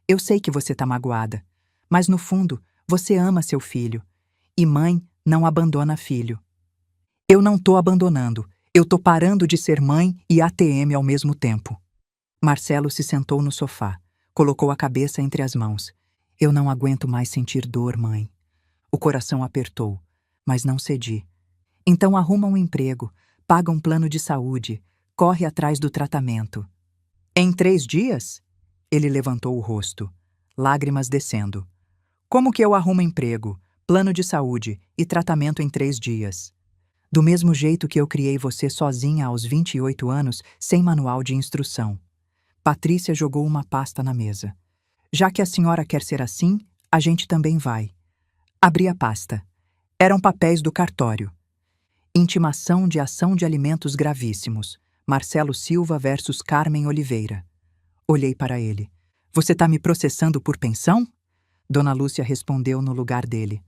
Eu sei que você tá magoada, mas no fundo, você ama seu filho. E mãe não abandona filho. Eu não tô abandonando. Eu tô parando de ser mãe e ATM ao mesmo tempo. Marcelo se sentou no sofá, colocou a cabeça entre as mãos. Eu não aguento mais sentir dor, mãe. O coração apertou, mas não cedi. Então arruma um emprego, paga um plano de saúde, corre atrás do tratamento. Em 3 dias? Ele levantou o rosto, lágrimas descendo. Como que eu arrumo emprego, plano de saúde e tratamento em 3 dias? Do mesmo jeito que eu criei você sozinha aos 28 anos, sem manual de instrução. Patrícia jogou uma pasta na mesa. Já que a senhora quer ser assim, a gente também vai. Abri a pasta. Eram papéis do cartório. Intimação de ação de alimentos gravíssimos. Marcelo Silva versus Carmen Oliveira. Olhei para ele. Você tá me processando por pensão? Dona Lúcia respondeu no lugar dele.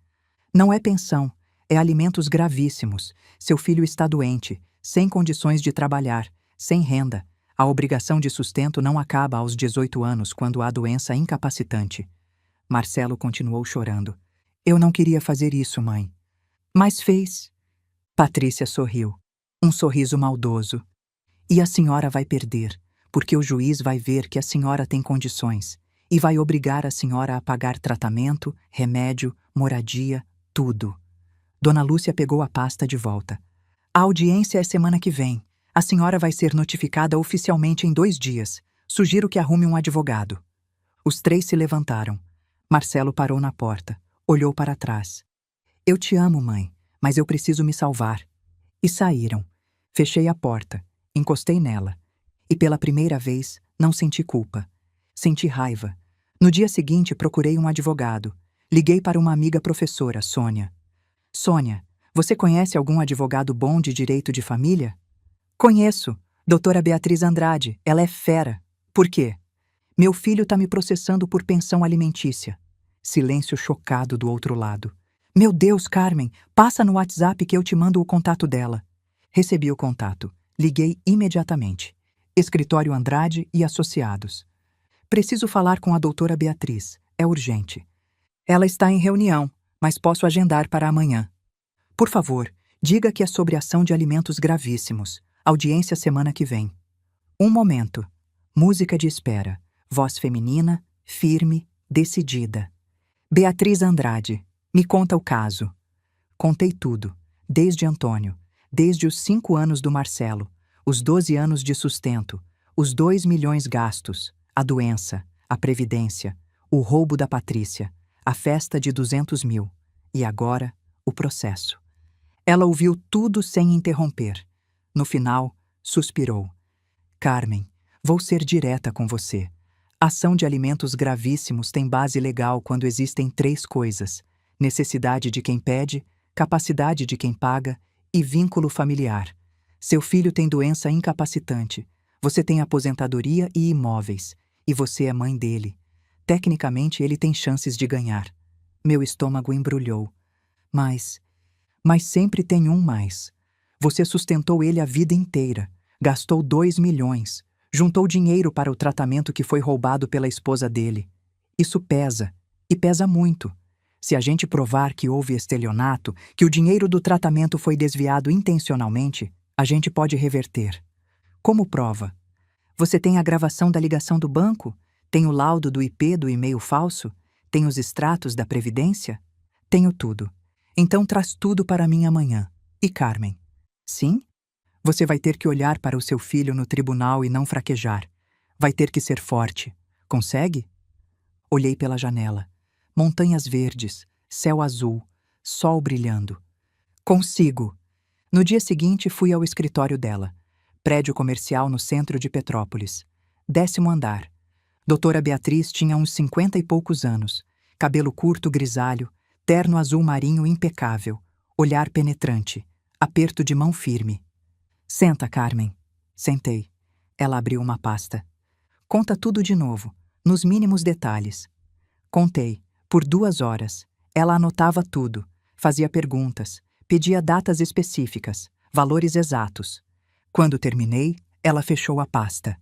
Não é pensão, é alimentos gravíssimos. Seu filho está doente, sem condições de trabalhar, sem renda. A obrigação de sustento não acaba aos 18 anos quando há doença incapacitante. Marcelo continuou chorando. Eu não queria fazer isso, mãe. Mas fez. Patrícia sorriu. Um sorriso maldoso. E a senhora vai perder, porque o juiz vai ver que a senhora tem condições e vai obrigar a senhora a pagar tratamento, remédio, moradia, tudo. Dona Lúcia pegou a pasta de volta. A audiência é semana que vem. A senhora vai ser notificada oficialmente em 2 dias. Sugiro que arrume um advogado. Os 3 se levantaram. Marcelo parou na porta, olhou para trás. Eu te amo, mãe, mas eu preciso me salvar. E saíram. Fechei a porta, encostei nela. E pela primeira vez, não senti culpa. Senti raiva. No dia seguinte, procurei um advogado. Liguei para uma amiga professora, Sônia. Sônia, você conhece algum advogado bom de direito de família? Conheço. Doutora Beatriz Andrade. Ela é fera. Por quê? Meu filho tá me processando por pensão alimentícia. Silêncio chocado do outro lado. Meu Deus, Carmen, passa no WhatsApp que eu te mando o contato dela. Recebi o contato. Liguei imediatamente. Escritório Andrade e Associados. Preciso falar com a doutora Beatriz. É urgente. Ela está em reunião, mas posso agendar para amanhã. Por favor, diga que é sobre ação de alimentos gravíssimos. Audiência semana que vem. Um momento. Música de espera. Voz feminina, firme, decidida. Beatriz Andrade, me conta o caso. Contei tudo, desde Antônio, desde os 5 anos do Marcelo, os 12 anos de sustento, os 2 milhões gastos, a doença, a previdência, o roubo da Patrícia, a festa de 200 mil e agora o processo. Ela ouviu tudo sem interromper. No final, suspirou. Carmen, vou ser direta com você. Ação de alimentos gravíssimos tem base legal quando existem 3 coisas: necessidade de quem pede, capacidade de quem paga e vínculo familiar. Seu filho tem doença incapacitante. Você tem aposentadoria e imóveis. E você é mãe dele. Tecnicamente, ele tem chances de ganhar. Meu estômago embrulhou. Mas sempre tem um mais. Você sustentou ele a vida inteira. Gastou 2 milhões. Juntou dinheiro para o tratamento que foi roubado pela esposa dele. Isso pesa. E pesa muito. Se a gente provar que houve estelionato, que o dinheiro do tratamento foi desviado intencionalmente, a gente pode reverter. Como prova? Você tem a gravação da ligação do banco? Tem o laudo do IP do e-mail falso? Tem os extratos da Previdência? Tenho tudo. Então traz tudo para mim amanhã. E Carmen? Sim? Você vai ter que olhar para o seu filho no tribunal e não fraquejar. Vai ter que ser forte. Consegue? Olhei pela janela. Montanhas verdes, céu azul, sol brilhando. Consigo! No dia seguinte fui ao escritório dela. Prédio comercial no centro de Petrópolis. 10º andar. Doutora Beatriz tinha uns 50 e poucos anos. Cabelo curto grisalho, terno azul marinho impecável, olhar penetrante, aperto de mão firme. Senta, Carmen. Sentei. Ela abriu uma pasta. Conta tudo de novo, nos mínimos detalhes. Contei. Por 2 horas. Ela anotava tudo, fazia perguntas, pedia datas específicas, valores exatos. Quando terminei, ela fechou a pasta.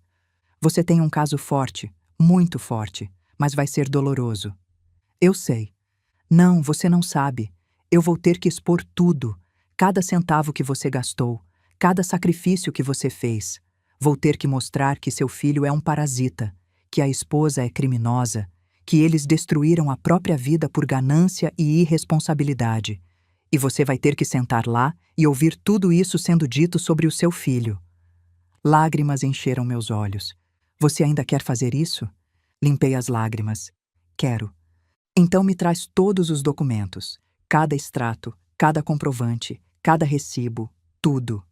Você tem um caso forte, muito forte, mas vai ser doloroso. Eu sei. Não, você não sabe. Eu vou ter que expor tudo, cada centavo que você gastou, cada sacrifício que você fez. Vou ter que mostrar que seu filho é um parasita, que a esposa é criminosa, que eles destruíram a própria vida por ganância e irresponsabilidade. E você vai ter que sentar lá e ouvir tudo isso sendo dito sobre o seu filho. Lágrimas encheram meus olhos. Você ainda quer fazer isso? Limpei as lágrimas. Quero. Então me traz todos os documentos. Cada extrato, cada comprovante, cada recibo, tudo.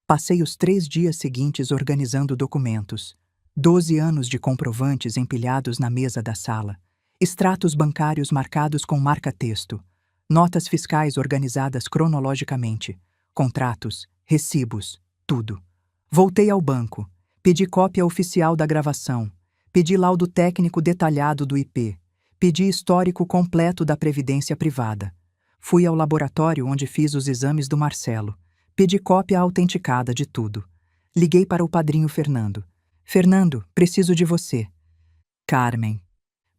Passei os 3 dias seguintes organizando documentos. 12 anos de comprovantes empilhados na mesa da sala. Extratos bancários marcados com marca-texto. Notas fiscais organizadas cronologicamente. Contratos, recibos, tudo. Voltei ao banco. Pedi cópia oficial da gravação. Pedi laudo técnico detalhado do IP. Pedi histórico completo da Previdência Privada. Fui ao laboratório onde fiz os exames do Marcelo. Pedi cópia autenticada de tudo. Liguei para o padrinho Fernando. Fernando, preciso de você. Carmen,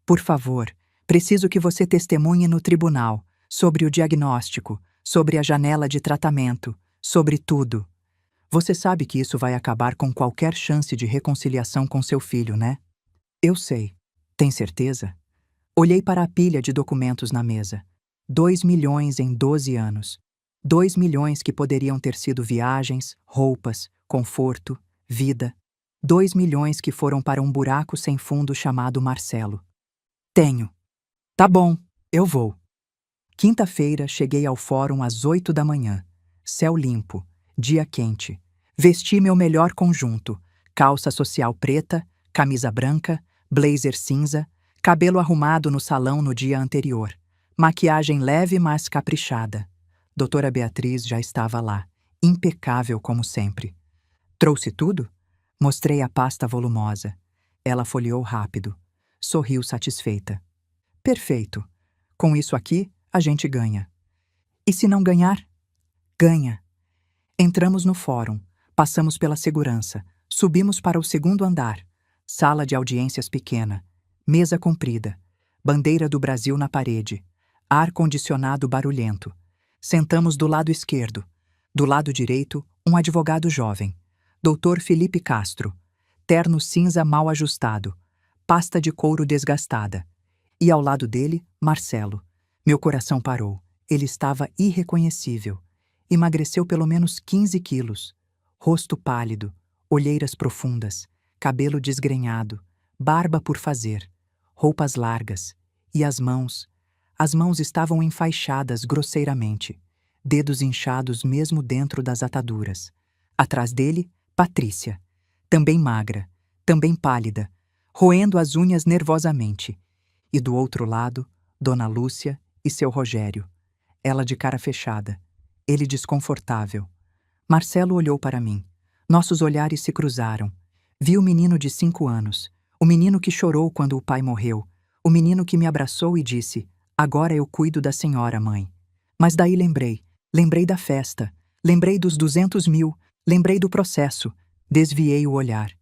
por favor, preciso que você testemunhe no tribunal sobre o diagnóstico, sobre a janela de tratamento, sobre tudo. Você sabe que isso vai acabar com qualquer chance de reconciliação com seu filho, né? Eu sei. Tem certeza? Olhei para a pilha de documentos na mesa. 2 milhões em 12 anos. 2 milhões que poderiam ter sido viagens, roupas, conforto, vida. 2 milhões que foram para um buraco sem fundo chamado Marcelo. Tenho. Tá bom, eu vou. Quinta-feira cheguei ao fórum às 8 da manhã. Céu limpo, dia quente. Vesti meu melhor conjunto. Calça social preta, camisa branca, blazer cinza, cabelo arrumado no salão no dia anterior. Maquiagem leve, mas caprichada. Doutora Beatriz já estava lá, impecável como sempre. Trouxe tudo? Mostrei a pasta volumosa. Ela folheou rápido. Sorriu satisfeita. Perfeito. Com isso aqui, a gente ganha. E se não ganhar? Ganha. Entramos no fórum, passamos pela segurança, subimos para o 2º andar. Sala de audiências pequena, mesa comprida, bandeira do Brasil na parede, ar-condicionado barulhento. Sentamos do lado esquerdo. Do lado direito, um advogado jovem. Dr. Felipe Castro, terno cinza mal ajustado, pasta de couro desgastada. E ao lado dele, Marcelo. Meu coração parou. Ele estava irreconhecível. Emagreceu pelo menos 15 quilos. Rosto pálido, olheiras profundas, cabelo desgrenhado, barba por fazer, roupas largas. E as mãos? As mãos estavam enfaixadas grosseiramente, dedos inchados mesmo dentro das ataduras. Atrás dele, Patrícia, também magra, também pálida, roendo as unhas nervosamente. E do outro lado, Dona Lúcia e seu Rogério. Ela de cara fechada, ele desconfortável. Marcelo olhou para mim. Nossos olhares se cruzaram. Vi o menino de 5 anos, o menino que chorou quando o pai morreu, o menino que me abraçou e disse: "Agora eu cuido da senhora, mãe." Mas daí lembrei da festa, lembrei dos 200 mil, lembrei do processo. Desviei o olhar.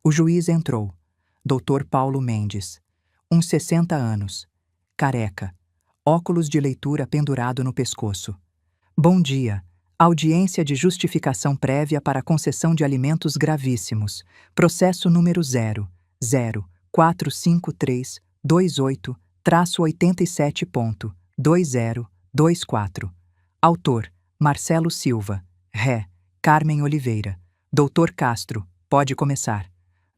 O juiz entrou. Dr. Paulo Mendes. Uns 60 anos. Careca. Óculos de leitura pendurado no pescoço. Bom dia. Audiência de justificação prévia para concessão de alimentos gravíssimos. Processo número 0045328-87.2024. Autor: Marcelo Silva. Ré: Carmen Oliveira. Doutor Castro, pode começar.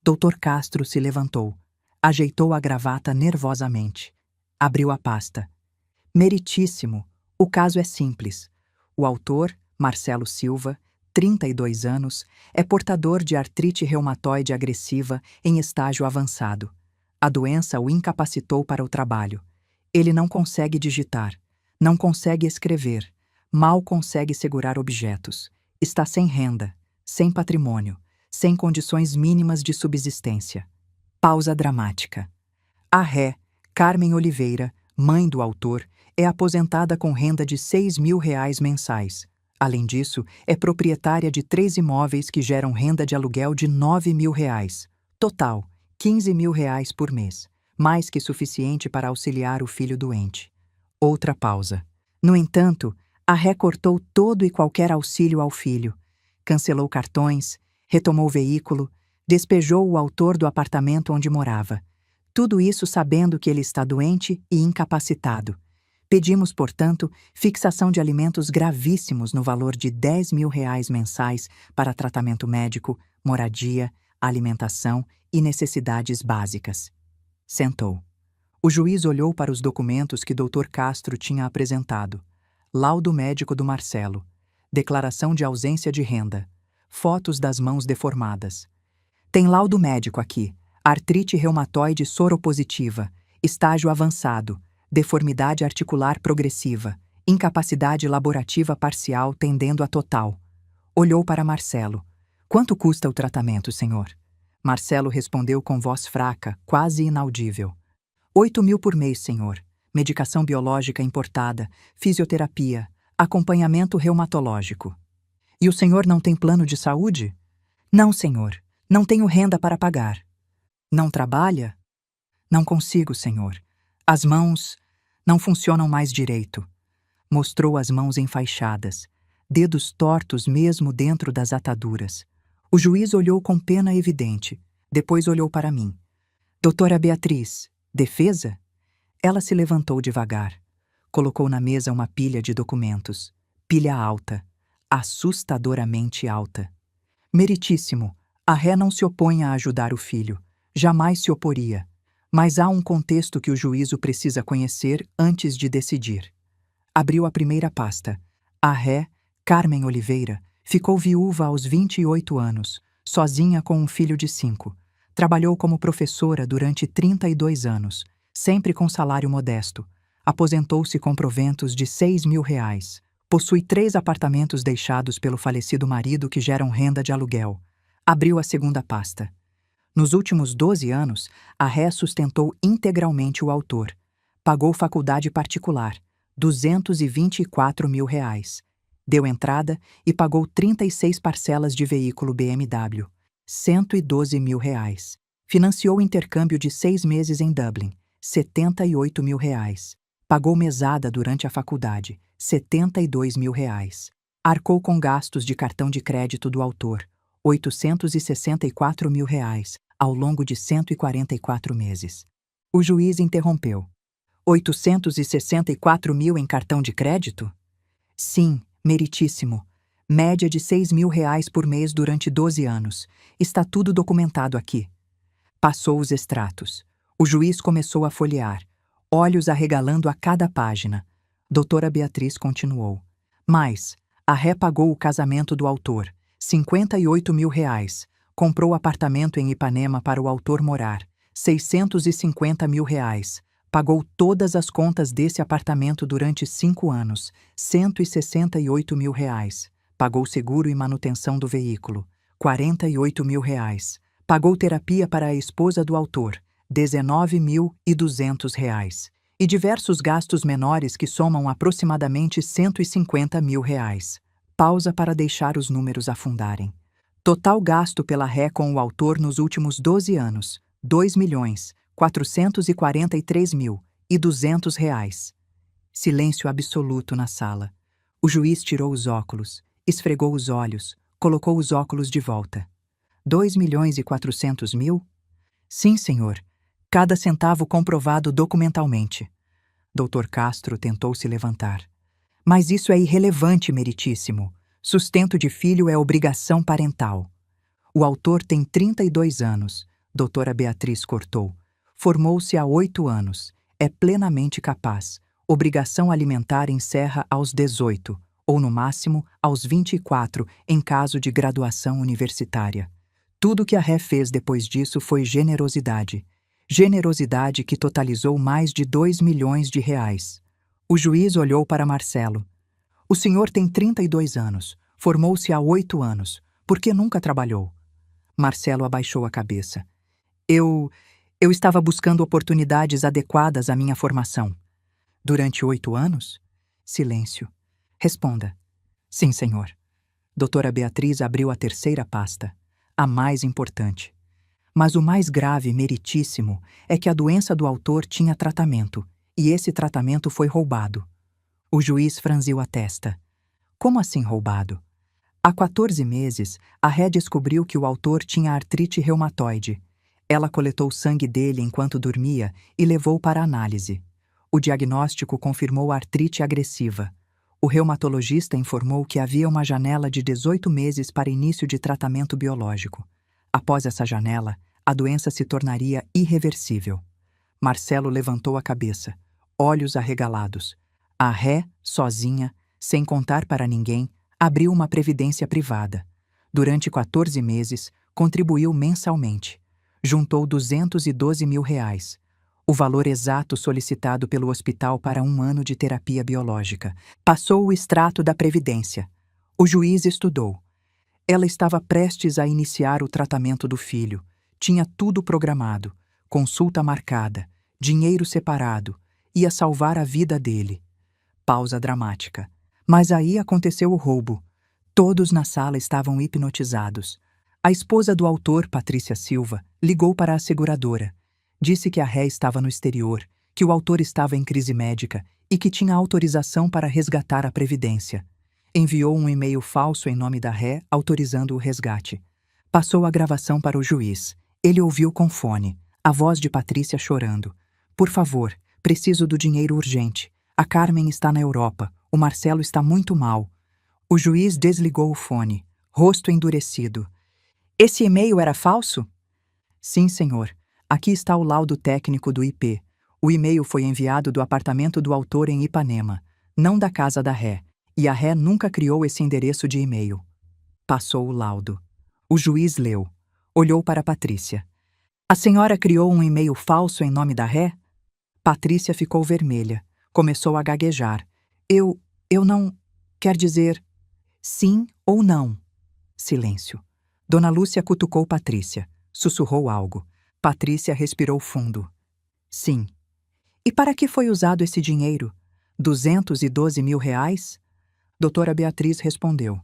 Doutor Castro se levantou. Ajeitou a gravata nervosamente. Abriu a pasta. Meritíssimo. O caso é simples. O autor, Marcelo Silva, 32 anos, é portador de artrite reumatoide agressiva em estágio avançado. A doença o incapacitou para o trabalho. Ele não consegue digitar, não consegue escrever, mal consegue segurar objetos. Está sem renda, sem patrimônio, sem condições mínimas de subsistência. Pausa dramática. A Ré, Carmen Oliveira, mãe do autor, é aposentada com renda de R$ 6.000 mensais. Além disso, é proprietária de 3 imóveis que geram renda de aluguel de R$ 9.000. Total, R$ 15.000 por mês, mais que suficiente para auxiliar o filho doente. Outra pausa. No entanto, a Ré cortou todo e qualquer auxílio ao filho. Cancelou cartões, retomou o veículo, despejou o autor do apartamento onde morava. Tudo isso sabendo que ele está doente e incapacitado. Pedimos, portanto, fixação de alimentos gravíssimos no valor de R$ 10.000 mensais para tratamento médico, moradia, alimentação e necessidades básicas. Sentou. O juiz olhou para os documentos que Dr. Castro tinha apresentado. Laudo médico do Marcelo. Declaração de ausência de renda. Fotos das mãos deformadas. Tem laudo médico aqui. Artrite reumatoide soropositiva. Estágio avançado. Deformidade articular progressiva, incapacidade laborativa parcial tendendo a total. Olhou para Marcelo. Quanto custa o tratamento, senhor? Marcelo respondeu com voz fraca, quase inaudível. 8.000 por mês, senhor. Medicação biológica importada, fisioterapia, acompanhamento reumatológico. E o senhor não tem plano de saúde? Não, senhor. Não tenho renda para pagar. Não trabalha? Não consigo, senhor. As mãos não funcionam mais direito. Mostrou as mãos enfaixadas, dedos tortos mesmo dentro das ataduras. O juiz olhou com pena evidente, depois olhou para mim. Doutora Beatriz, defesa? Ela se levantou devagar. Colocou na mesa uma pilha de documentos. Pilha alta, assustadoramente alta. Meritíssimo, a Ré não se opõe a ajudar o filho. Jamais se oporia. Mas há um contexto que o juízo precisa conhecer antes de decidir. Abriu a primeira pasta. A Ré, Carmen Oliveira, ficou viúva aos 28 anos, sozinha com um filho de 5. Trabalhou como professora durante 32 anos, sempre com salário modesto. Aposentou-se com proventos de R$ 6.000. Possui 3 apartamentos deixados pelo falecido marido que geram renda de aluguel. Abriu a segunda pasta. Nos últimos 12 anos, a Ré sustentou integralmente o autor. Pagou faculdade particular, R$ 224.000. Deu entrada e pagou 36 parcelas de veículo BMW, R$ 112.000. Financiou intercâmbio de 6 meses em Dublin, R$ 78.000. Pagou mesada durante a faculdade, R$ 72.000. Arcou com gastos de cartão de crédito do autor, R$ 864.000, ao longo de 144 meses. O juiz interrompeu. 864.000 em cartão de crédito? Sim, meritíssimo. Média de R$ 6.000 por mês durante 12 anos. Está tudo documentado aqui. Passou os extratos. O juiz começou a folhear, olhos arregalando a cada página. Doutora Beatriz continuou. Mas a Ré pagou o casamento do autor, R$ 58.000. Comprou apartamento em Ipanema para o autor morar, R$ 650.000. Pagou todas as contas desse apartamento durante 5 anos, R$ 168.000. Pagou seguro e manutenção do veículo, R$ 48.000. Pagou terapia para a esposa do autor, R$ 19.200. E diversos gastos menores que somam aproximadamente R$ 150.000. Pausa para deixar os números afundarem. Total gasto pela ré com o autor nos últimos 12 anos, R$ 2.443.200. Silêncio absoluto na sala. O juiz tirou os óculos, esfregou os olhos, colocou os óculos de volta. 2.400.000? Sim, senhor. Cada centavo comprovado documentalmente. Dr. Castro tentou se levantar. Mas isso é irrelevante, meritíssimo. Sustento de filho é obrigação parental. O autor tem 32 anos. Doutora Beatriz cortou. Formou-se há 8 anos. É plenamente capaz. Obrigação alimentar encerra aos 18, ou no máximo aos 24, em caso de graduação universitária. Tudo que a ré fez depois disso foi generosidade. Generosidade que totalizou mais de R$ 2 milhões. O juiz olhou para Marcelo. O senhor tem 32 anos. Formou-se há 8 anos. Por que nunca trabalhou? Marcelo abaixou a cabeça. Eu estava buscando oportunidades adequadas à minha formação. Durante 8 anos? Silêncio. Responda. Sim, senhor. Doutora Beatriz abriu a terceira pasta. A mais importante. Mas o mais grave, meritíssimo, é que a doença do autor tinha tratamento, e esse tratamento foi roubado. O juiz franziu a testa. Como assim roubado? Há 14 meses, a ré descobriu que o autor tinha artrite reumatoide. Ela coletou sangue dele enquanto dormia e levou para análise. O diagnóstico confirmou artrite agressiva. O reumatologista informou que havia uma janela de 18 meses para início de tratamento biológico. Após essa janela, a doença se tornaria irreversível. Marcelo levantou a cabeça, olhos arregalados. A ré, sozinha, sem contar para ninguém, abriu uma previdência privada. Durante 14 meses, contribuiu mensalmente. Juntou R$ 212.000, o valor exato solicitado pelo hospital para 1 ano de terapia biológica. Passou o extrato da previdência. O juiz estudou. Ela estava prestes a iniciar o tratamento do filho. Tinha tudo programado, consulta marcada, dinheiro separado, ia salvar a vida dele. Pausa dramática. Mas aí aconteceu o roubo. Todos na sala estavam hipnotizados. A esposa do autor, Patrícia Silva, ligou para a seguradora. Disse que a ré estava no exterior, que o autor estava em crise médica e que tinha autorização para resgatar a previdência. Enviou um e-mail falso em nome da ré, autorizando o resgate. Passou a gravação para o juiz. Ele ouviu com fone, a voz de Patrícia chorando. Por favor, preciso do dinheiro urgente. A Carmen está na Europa. O Marcelo está muito mal. O juiz desligou o fone, rosto endurecido. Esse e-mail era falso? Sim, senhor. Aqui está o laudo técnico do IP. O e-mail foi enviado do apartamento do autor em Ipanema, não da casa da ré, e a ré nunca criou esse endereço de e-mail. Passou o laudo. O juiz leu. Olhou para Patrícia. A senhora criou um e-mail falso em nome da ré? Patrícia ficou vermelha. Começou a gaguejar. Eu não... Quer dizer... Sim ou não? Silêncio. Dona Lúcia cutucou Patrícia. Sussurrou algo. Patrícia respirou fundo. Sim. E para que foi usado esse dinheiro? R$ 212.000? Doutora Beatriz respondeu.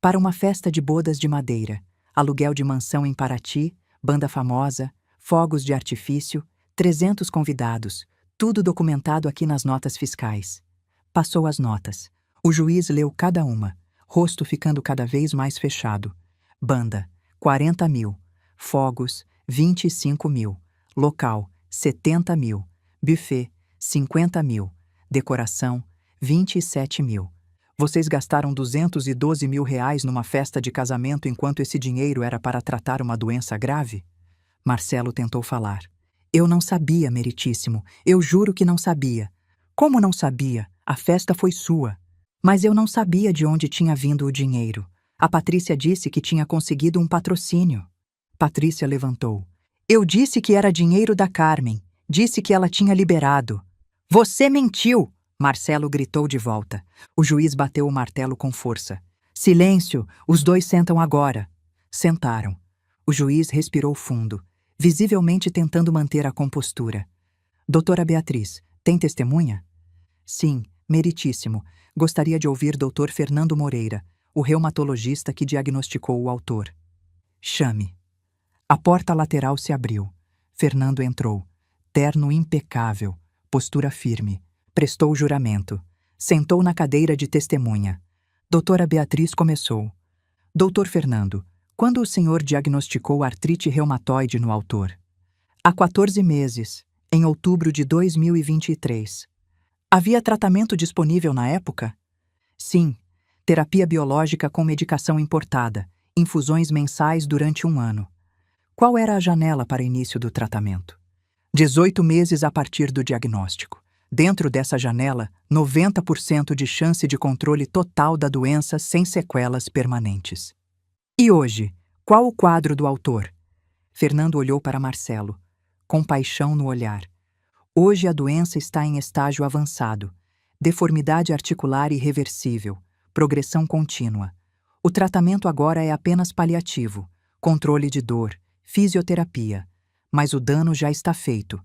Para uma festa de bodas de madeira, aluguel de mansão em Paraty, banda famosa, fogos de artifício, 300 convidados, tudo documentado aqui nas notas fiscais. Passou as notas. O juiz leu cada uma, rosto ficando cada vez mais fechado. Banda, 40.000. Fogos, 25.000. Local, 70.000. Buffet, 50.000. Decoração, 27.000. Vocês gastaram R$ 212.000 numa festa de casamento enquanto esse dinheiro era para tratar uma doença grave? Marcelo tentou falar. Eu não sabia, meritíssimo. Eu juro que não sabia. Como não sabia? A festa foi sua. Mas eu não sabia de onde tinha vindo o dinheiro. A Patrícia disse que tinha conseguido um patrocínio. Patrícia levantou. Eu disse que era dinheiro da Carmen. Disse que ela tinha liberado. Você mentiu! Marcelo gritou de volta. O juiz bateu o martelo com força. Silêncio! Os dois sentam agora. Sentaram. O juiz respirou fundo, visivelmente tentando manter a compostura. Doutora Beatriz, tem testemunha? Sim, meritíssimo. Gostaria de ouvir Dr. Fernando Moreira, o reumatologista que diagnosticou o autor. Chame. A porta lateral se abriu. Fernando entrou. Terno impecável, postura firme. Prestou o juramento. Sentou na cadeira de testemunha. Doutora Beatriz começou. Doutor Fernando, quando o senhor diagnosticou artrite reumatoide no autor? Há 14 meses, em outubro de 2023. Havia tratamento disponível na época? Sim, terapia biológica com medicação importada, infusões mensais durante 1 ano. Qual era a janela para início do tratamento? 18 meses a partir do diagnóstico. Dentro dessa janela, 90% de chance de controle total da doença sem sequelas permanentes. E hoje, qual o quadro do autor? Fernando olhou para Marcelo, compaixão no olhar. Hoje a doença está em estágio avançado. Deformidade articular irreversível, progressão contínua. O tratamento agora é apenas paliativo, controle de dor, fisioterapia. Mas o dano já está feito.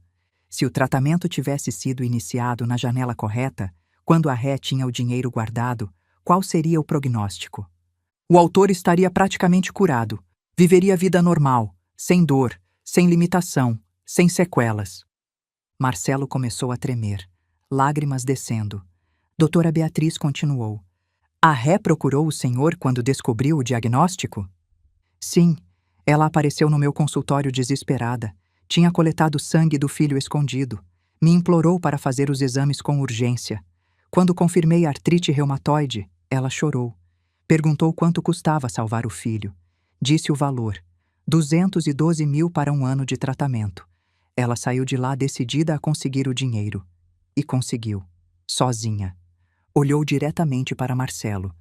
Se o tratamento tivesse sido iniciado na janela correta, quando a ré tinha o dinheiro guardado, qual seria o prognóstico? O autor estaria praticamente curado, viveria vida normal, sem dor, sem limitação, sem sequelas. Marcelo começou a tremer, lágrimas descendo. Doutora Beatriz continuou. A ré procurou o senhor quando descobriu o diagnóstico? Sim, ela apareceu no meu consultório desesperada. Tinha coletado sangue do filho escondido. Me implorou para fazer os exames com urgência. Quando confirmei artrite reumatoide, ela chorou. Perguntou quanto custava salvar o filho. Disse o valor. 212 mil para 1 ano de tratamento. Ela saiu de lá decidida a conseguir o dinheiro. E conseguiu. Sozinha. Olhou diretamente para Marcelo.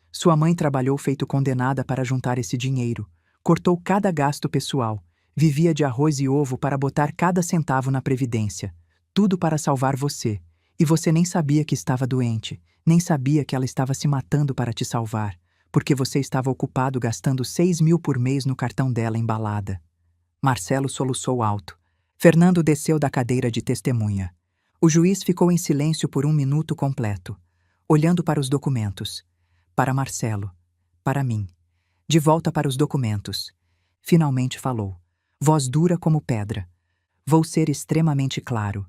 Sua mãe trabalhou feito condenada para juntar esse dinheiro. Cortou cada gasto pessoal. Vivia de arroz e ovo para botar cada centavo na previdência. Tudo para salvar você. E você nem sabia que estava doente. Nem sabia que ela estava se matando para te salvar. Porque você estava ocupado gastando 6 mil por mês no cartão dela em balada. Marcelo soluçou alto. Fernando desceu da cadeira de testemunha. O juiz ficou em silêncio por 1 minuto completo, olhando para os documentos. Para Marcelo. Para mim. De volta para os documentos. Finalmente falou. Voz dura como pedra. Vou ser extremamente claro.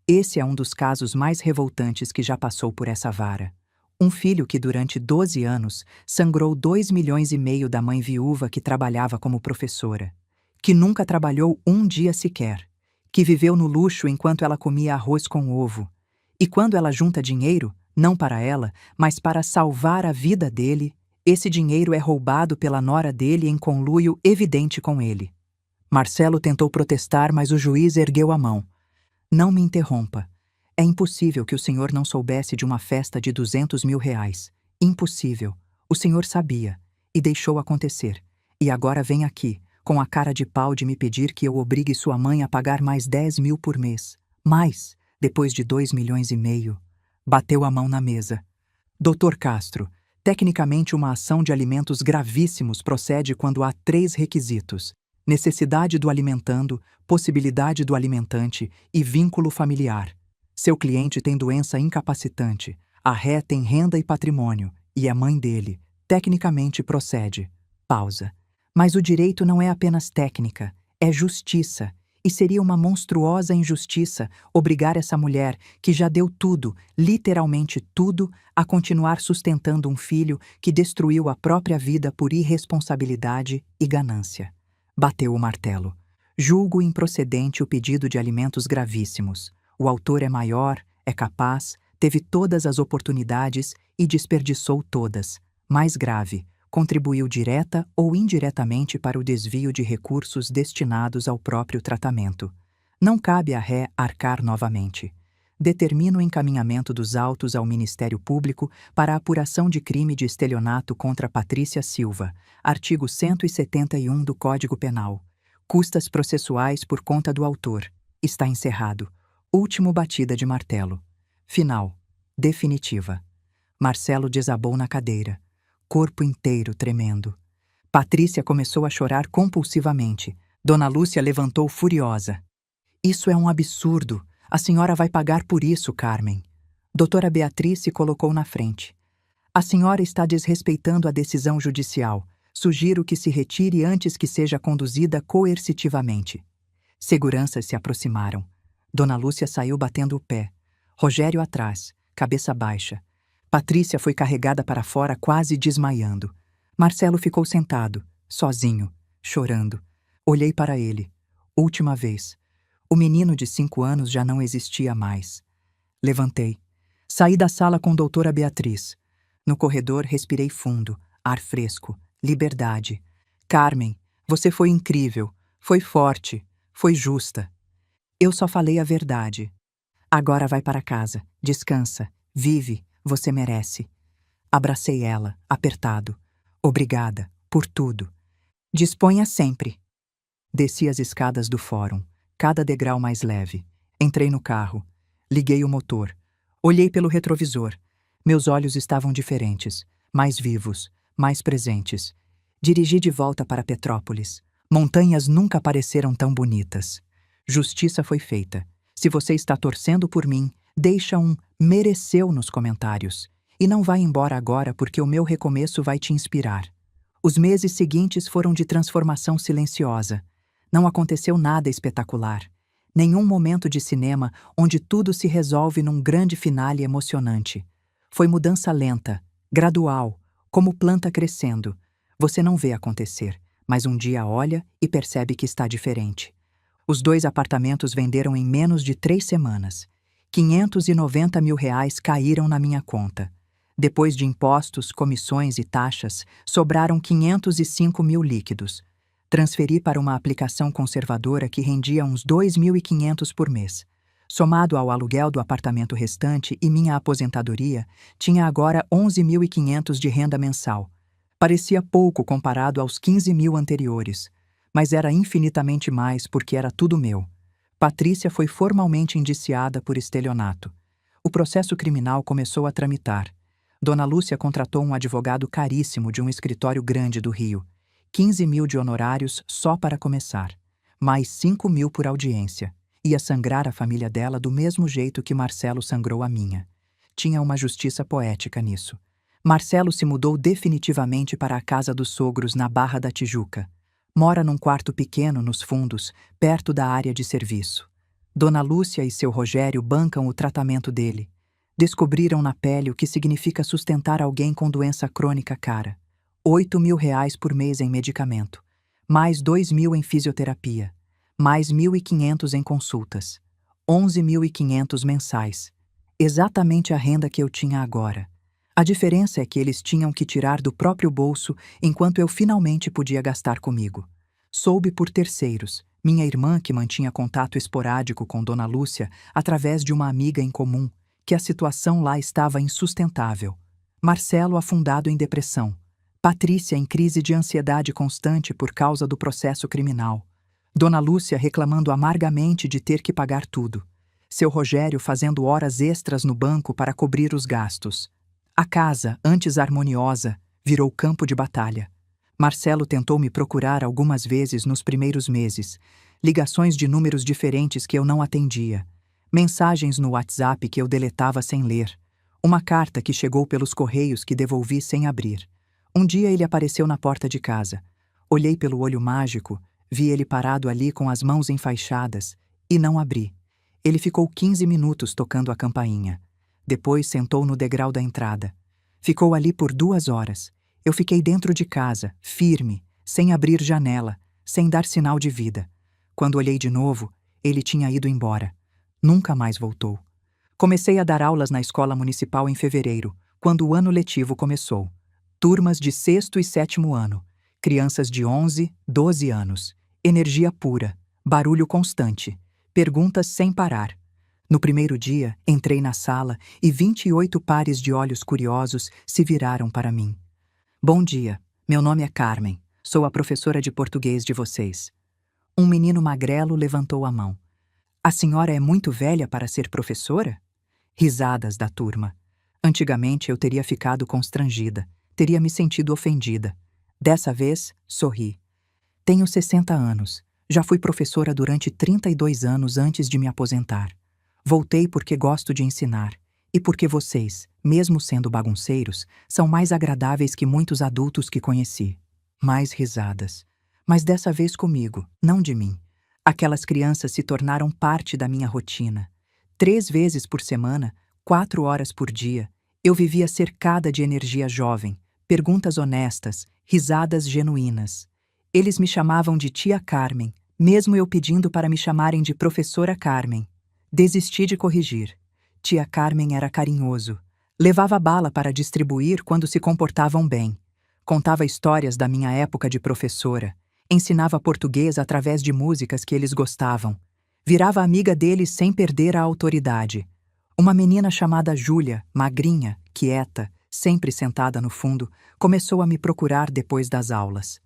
Esse é um dos casos mais revoltantes que já passou por essa vara. Um filho que durante 12 anos sangrou 2,5 milhões da mãe viúva que trabalhava como professora. Que nunca trabalhou 1 dia sequer. Que viveu no luxo enquanto ela comia arroz com ovo. E quando ela junta dinheiro, não para ela, mas para salvar a vida dele, esse dinheiro é roubado pela nora dele em conluio evidente com ele. Marcelo tentou protestar, mas o juiz ergueu a mão. Não me interrompa. É impossível que o senhor não soubesse de uma festa de 200 mil reais. Impossível. O senhor sabia. E deixou acontecer. E agora vem aqui, com a cara de pau de me pedir que eu obrigue sua mãe a pagar mais 10 mil por mês. Mais, depois de 2,5 milhões. Bateu a mão na mesa. Doutor Castro, tecnicamente uma ação de alimentos gravíssimos procede quando há 3 requisitos. Necessidade do alimentando, possibilidade do alimentante e vínculo familiar. Seu cliente tem doença incapacitante, a ré tem renda e patrimônio, e é mãe dele. Tecnicamente procede. Pausa. Mas o direito não é apenas técnica, é justiça. E seria uma monstruosa injustiça obrigar essa mulher, que já deu tudo, literalmente tudo, a continuar sustentando um filho que destruiu a própria vida por irresponsabilidade e ganância. Bateu o martelo. Julgo improcedente o pedido de alimentos gravíssimos. O autor é maior, é capaz, teve todas as oportunidades e desperdiçou todas. Mais grave, contribuiu direta ou indiretamente para o desvio de recursos destinados ao próprio tratamento. Não cabe à ré arcar novamente. Determina o encaminhamento dos autos ao Ministério Público para a apuração de crime de estelionato contra Patrícia Silva, artigo 171 do Código Penal. Custas processuais por conta do autor. Está encerrado. Último batida de martelo. Final. Definitiva. Marcelo desabou na cadeira. corpo inteiro tremendo. Patrícia começou a chorar compulsivamente. Dona Lúcia levantou furiosa. Isso é um absurdo. A senhora vai pagar por isso, Carmen. Doutora Beatriz se colocou na frente. A senhora está desrespeitando a decisão judicial. Sugiro que se retire antes que seja conduzida coercitivamente. Seguranças se aproximaram. Dona Lúcia saiu batendo o pé. Rogério atrás, cabeça baixa. Patrícia foi carregada para fora quase desmaiando. Marcelo ficou sentado, sozinho, chorando. Olhei para ele. Última vez. O menino de 5 anos já não existia mais. Levantei. Saí da sala com doutora Beatriz. No corredor respirei fundo, ar fresco, liberdade. Carmen, você foi incrível, foi forte, foi justa. Eu só falei a verdade. Agora vai para casa, descansa, vive, você merece. Abracei ela, apertado. Obrigada, por tudo. Disponha sempre. Desci as escadas do fórum, cada degrau mais leve. Entrei no carro. Liguei o motor. Olhei pelo retrovisor. Meus olhos estavam diferentes, mais vivos, mais presentes. Dirigi de volta para Petrópolis. Montanhas nunca pareceram tão bonitas. Justiça foi feita. Se você está torcendo por mim, deixa um "mereceu" nos comentários. E não vá embora agora porque o meu recomeço vai te inspirar. Os meses seguintes foram de transformação silenciosa. Não aconteceu nada espetacular. Nenhum momento de cinema onde tudo se resolve num grande finale emocionante. Foi mudança lenta, gradual, como planta crescendo. Você não vê acontecer, mas um dia olha e percebe que está diferente. Os 2 apartamentos venderam em menos de 3 semanas. 590 mil reais caíram na minha conta. Depois de impostos, comissões e taxas, sobraram 505 mil líquidos. Transferi para uma aplicação conservadora que rendia uns 2.500 por mês. Somado ao aluguel do apartamento restante e minha aposentadoria, tinha agora 11.500 de renda mensal. Parecia pouco comparado aos 15 mil anteriores, mas era infinitamente mais porque era tudo meu. Patrícia foi formalmente indiciada por estelionato. O processo criminal começou a tramitar. Dona Lúcia contratou um advogado caríssimo de um escritório grande do Rio. 15 mil de honorários só para começar. Mais 5 mil por audiência. Ia sangrar a família dela do mesmo jeito que Marcelo sangrou a minha. Tinha uma justiça poética nisso. Marcelo se mudou definitivamente para a casa dos sogros na Barra da Tijuca. Mora num quarto pequeno nos fundos, perto da área de serviço. Dona Lúcia e seu Rogério bancam o tratamento dele. Descobriram na pele o que significa sustentar alguém com doença crônica cara. 8 mil reais por mês em medicamento. Mais 2 mil em fisioterapia. Mais 1.500 em consultas. 11.500 mensais. Exatamente a renda que eu tinha agora. A diferença é que eles tinham que tirar do próprio bolso enquanto eu finalmente podia gastar comigo. Soube por terceiros, minha irmã que mantinha contato esporádico com Dona Lúcia através de uma amiga em comum, que a situação lá estava insustentável. Marcelo afundado em depressão. Patrícia em crise de ansiedade constante por causa do processo criminal. Dona Lúcia reclamando amargamente de ter que pagar tudo. Seu Rogério fazendo horas extras no banco para cobrir os gastos. A casa, antes harmoniosa, virou campo de batalha. Marcelo tentou me procurar algumas vezes nos primeiros meses. Ligações de números diferentes que eu não atendia. Mensagens no WhatsApp que eu deletava sem ler. Uma carta que chegou pelos correios que devolvi sem abrir. Um dia ele apareceu na porta de casa. Olhei pelo olho mágico, vi ele parado ali com as mãos enfaixadas, e não abri. Ele ficou 15 minutos tocando a campainha. Depois sentou no degrau da entrada. Ficou ali por 2 horas. Eu fiquei dentro de casa, firme, sem abrir janela, sem dar sinal de vida. Quando olhei de novo, ele tinha ido embora. Nunca mais voltou. Comecei a dar aulas na escola municipal em fevereiro, quando o ano letivo começou. Turmas de 6º e 7º ano. Crianças de 11, 12 anos. Energia pura. Barulho constante. Perguntas sem parar. No primeiro dia, entrei na sala e 28 pares de olhos curiosos se viraram para mim. Bom dia, meu nome é Carmen, sou a professora de português de vocês. Um menino magrelo levantou a mão. A senhora é muito velha para ser professora? Risadas da turma. Antigamente eu teria ficado constrangida. teria me sentido ofendida. Dessa vez, sorri. Tenho 60 anos. Já fui professora durante 32 anos antes de me aposentar. Voltei porque gosto de ensinar. E porque vocês, mesmo sendo bagunceiros, são mais agradáveis que muitos adultos que conheci. Mais risadas. Mas dessa vez comigo, não de mim. Aquelas crianças se tornaram parte da minha rotina. 3 vezes por semana, 4 horas por dia, eu vivia cercada de energia jovem, perguntas honestas, risadas genuínas. Eles me chamavam de tia Carmen, mesmo eu pedindo para me chamarem de professora Carmen. Desisti de corrigir. Tia Carmen era carinhoso. Levava bala para distribuir quando se comportavam bem. Contava histórias da minha época de professora. Ensinava português através de músicas que eles gostavam. Virava amiga deles sem perder a autoridade. Uma menina chamada Júlia, magrinha, quieta, sempre sentada no fundo, começou a me procurar depois das aulas.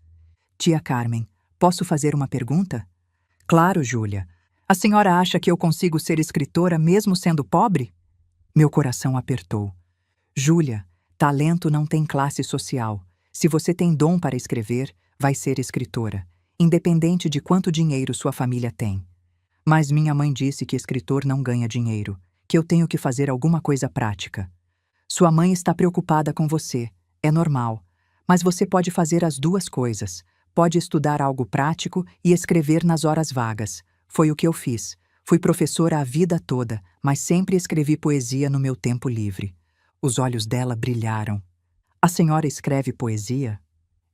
Tia Carmen, posso fazer uma pergunta? Claro, Júlia. A senhora acha que eu consigo ser escritora mesmo sendo pobre? Meu coração apertou. Júlia, talento não tem classe social. Se você tem dom para escrever, vai ser escritora, independente de quanto dinheiro sua família tem. Mas minha mãe disse que escritor não ganha dinheiro, que eu tenho que fazer alguma coisa prática. Sua mãe está preocupada com você, é normal. Mas você pode fazer as duas coisas. Pode estudar algo prático e escrever nas horas vagas. Foi o que eu fiz. Fui professora a vida toda, mas sempre escrevi poesia no meu tempo livre. Os olhos dela brilharam. A senhora escreve poesia?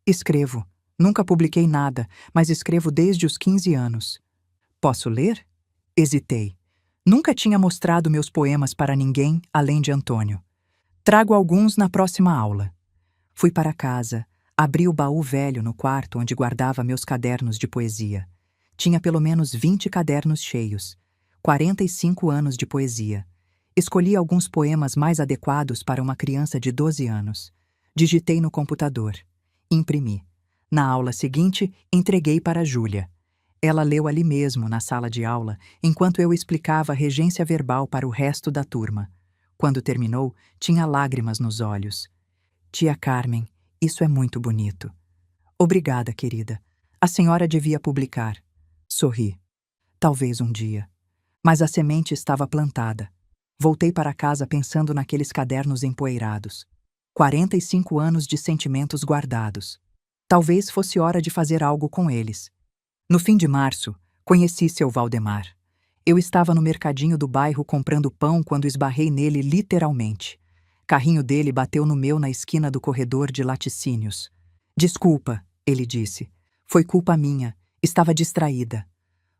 Escrevo. Nunca publiquei nada, mas escrevo desde os 15 anos. Posso ler? Hesitei. Nunca tinha mostrado meus poemas para ninguém além de Antônio. Trago alguns na próxima aula. Fui para casa, abri o baú velho no quarto onde guardava meus cadernos de poesia. Tinha pelo menos 20 cadernos cheios, 45 anos de poesia. Escolhi alguns poemas mais adequados para uma criança de 12 anos. Digitei no computador. Imprimi. Na aula seguinte, entreguei para Júlia. Ela leu ali mesmo, na sala de aula, enquanto eu explicava a regência verbal para o resto da turma. Quando terminou, tinha lágrimas nos olhos. Tia Carmen, isso é muito bonito. Obrigada, querida. A senhora devia publicar. Sorri. Talvez um dia. Mas a semente estava plantada. Voltei para casa pensando naqueles cadernos empoeirados. 45 anos de sentimentos guardados. Talvez fosse hora de fazer algo com eles. No fim de março, conheci seu Valdemar. Eu estava no mercadinho do bairro comprando pão quando esbarrei nele literalmente. Carrinho dele bateu no meu na esquina do corredor de laticínios. Desculpa, ele disse. Foi culpa minha. Estava distraída.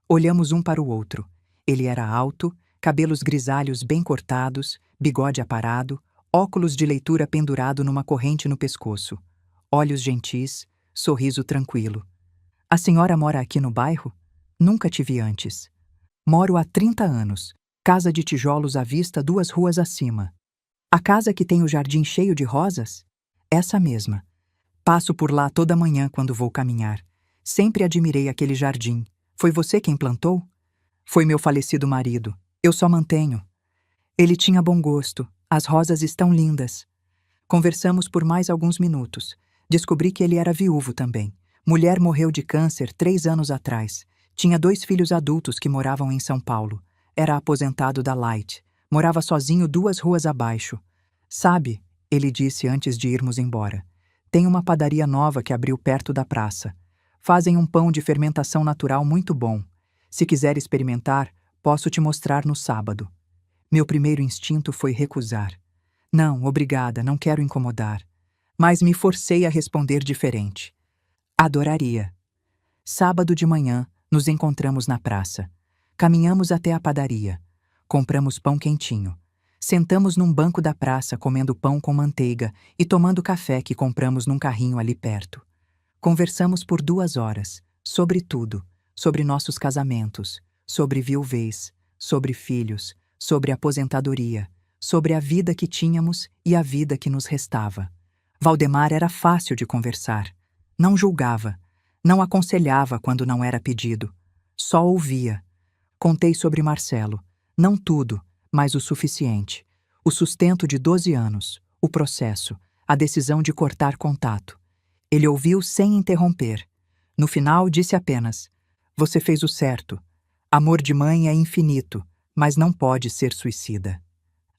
Olhamos um para o outro. Ele era alto, cabelos grisalhos bem cortados, bigode aparado, óculos de leitura pendurado numa corrente no pescoço. Olhos gentis, sorriso tranquilo. A senhora mora aqui no bairro? Nunca te vi antes. Moro há 30 anos. Casa de tijolos à vista 2 ruas acima. A casa que tem o jardim cheio de rosas? Essa mesma. Passo por lá toda manhã quando vou caminhar. Sempre admirei aquele jardim. Foi você quem plantou? Foi meu falecido marido. Eu só mantenho. Ele tinha bom gosto. As rosas estão lindas. Conversamos por mais alguns minutos. Descobri que ele era viúvo também. Mulher morreu de câncer 3 anos atrás. Tinha 2 filhos adultos que moravam em São Paulo. Era aposentado da Light. Morava sozinho 2 ruas abaixo. Sabe, ele disse antes de irmos embora. Tem uma padaria nova que abriu perto da praça. Fazem um pão de fermentação natural muito bom. Se quiser experimentar, posso te mostrar no sábado. Meu primeiro instinto foi recusar. Não, obrigada, não quero incomodar. Mas me forcei a responder diferente. Adoraria. Sábado de manhã, nos encontramos na praça. Caminhamos até a padaria. Compramos pão quentinho. Sentamos num banco da praça comendo pão com manteiga e tomando café que compramos num carrinho ali perto. Conversamos por 2 horas, sobre tudo, sobre nossos casamentos, sobre viuvez, sobre filhos, sobre aposentadoria, sobre a vida que tínhamos e a vida que nos restava. Valdemar era fácil de conversar. Não julgava, não aconselhava quando não era pedido. Só ouvia. Contei sobre Marcelo. Não tudo, mas o suficiente. O sustento de 12 anos, o processo, a decisão de cortar contato. Ele ouviu sem interromper. No final, disse apenas: "Você fez o certo. Amor de mãe é infinito, mas não pode ser suicida."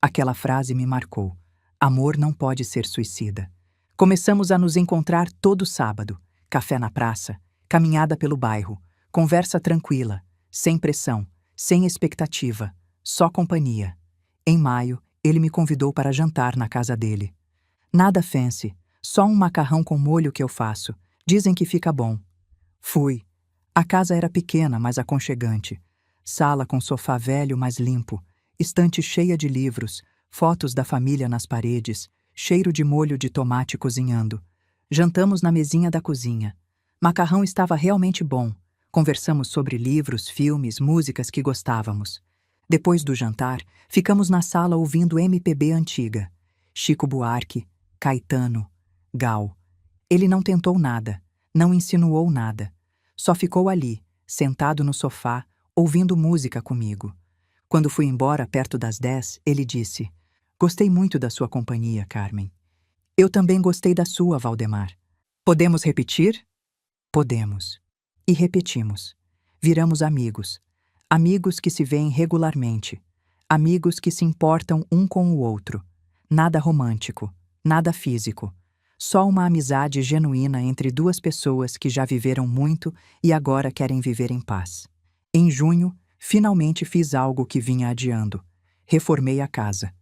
Aquela frase me marcou. Amor não pode ser suicida. Começamos a nos encontrar todo sábado. Café na praça, caminhada pelo bairro, conversa tranquila, sem pressão, sem expectativa, só companhia. Em maio, ele me convidou para jantar na casa dele. Nada fancy, só um macarrão com molho que eu faço. Dizem que fica bom. Fui. A casa era pequena, mas aconchegante. Sala com sofá velho, mas limpo. Estante cheia de livros, fotos da família nas paredes, cheiro de molho de tomate cozinhando. Jantamos na mesinha da cozinha. Macarrão estava realmente bom. Conversamos sobre livros, filmes, músicas que gostávamos. Depois do jantar, ficamos na sala ouvindo MPB antiga. Chico Buarque, Caetano, Gal. Ele não tentou nada, não insinuou nada. Só ficou ali, sentado no sofá, ouvindo música comigo. Quando fui embora perto das 10, ele disse: "Gostei muito da sua companhia, Carmen." "Eu também gostei da sua, Valdemar." "Podemos repetir?" Podemos. E repetimos. Viramos amigos. Amigos que se veem regularmente. Amigos que se importam um com o outro. Nada romântico, nada físico. Só uma amizade genuína entre duas pessoas que já viveram muito e agora querem viver em paz. Em junho, finalmente fiz algo que vinha adiando. Reformei a casa.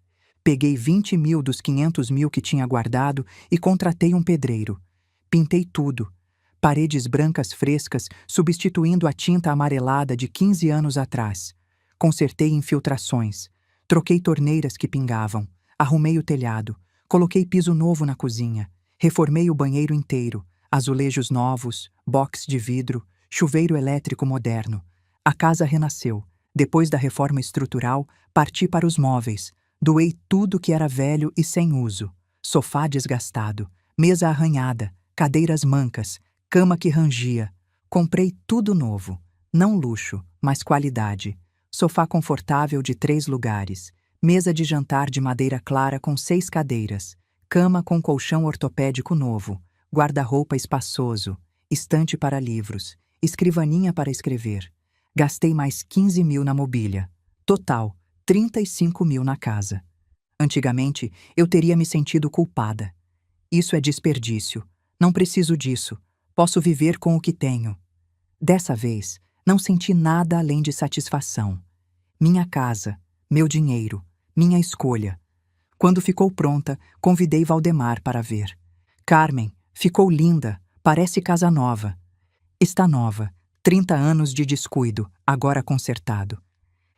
Peguei 20 mil dos 500 mil que tinha guardado e contratei um pedreiro. Pintei tudo. Paredes brancas frescas, substituindo a tinta amarelada de 15 anos atrás. Consertei infiltrações. Troquei torneiras que pingavam. Arrumei o telhado. Coloquei piso novo na cozinha. Reformei o banheiro inteiro. Azulejos novos, box de vidro, chuveiro elétrico moderno. A casa renasceu. Depois da reforma estrutural, parti para os móveis. Doei tudo que era velho e sem uso. Sofá desgastado, mesa arranhada, cadeiras mancas, cama que rangia. Comprei tudo novo. Não luxo, mas qualidade. Sofá confortável de 3 lugares. Mesa de jantar de madeira clara com 6 cadeiras. Cama com colchão ortopédico novo. Guarda-roupa espaçoso. Estante para livros. Escrivaninha para escrever. Gastei mais 15 mil na mobília. Total, 35 mil na casa. Antigamente, eu teria me sentido culpada. Isso é desperdício. Não preciso disso. Posso viver com o que tenho. Dessa vez, não senti nada além de satisfação. Minha casa, meu dinheiro, minha escolha. Quando ficou pronta, convidei Valdemar para ver. "Carmen, ficou linda, parece casa nova." Está nova, 30 anos de descuido, agora consertado.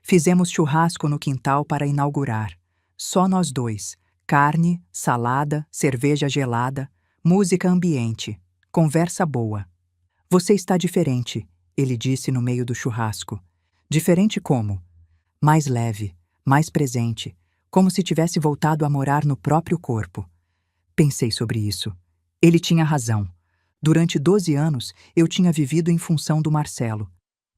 Fizemos churrasco no quintal para inaugurar. Só nós dois. Carne, salada, cerveja gelada, música ambiente, conversa boa. "Você está diferente", ele disse no meio do churrasco. "Diferente como?" "Mais leve, mais presente, como se tivesse voltado a morar no próprio corpo." Pensei sobre isso. Ele tinha razão. Durante 12 anos, eu tinha vivido em função do Marcelo.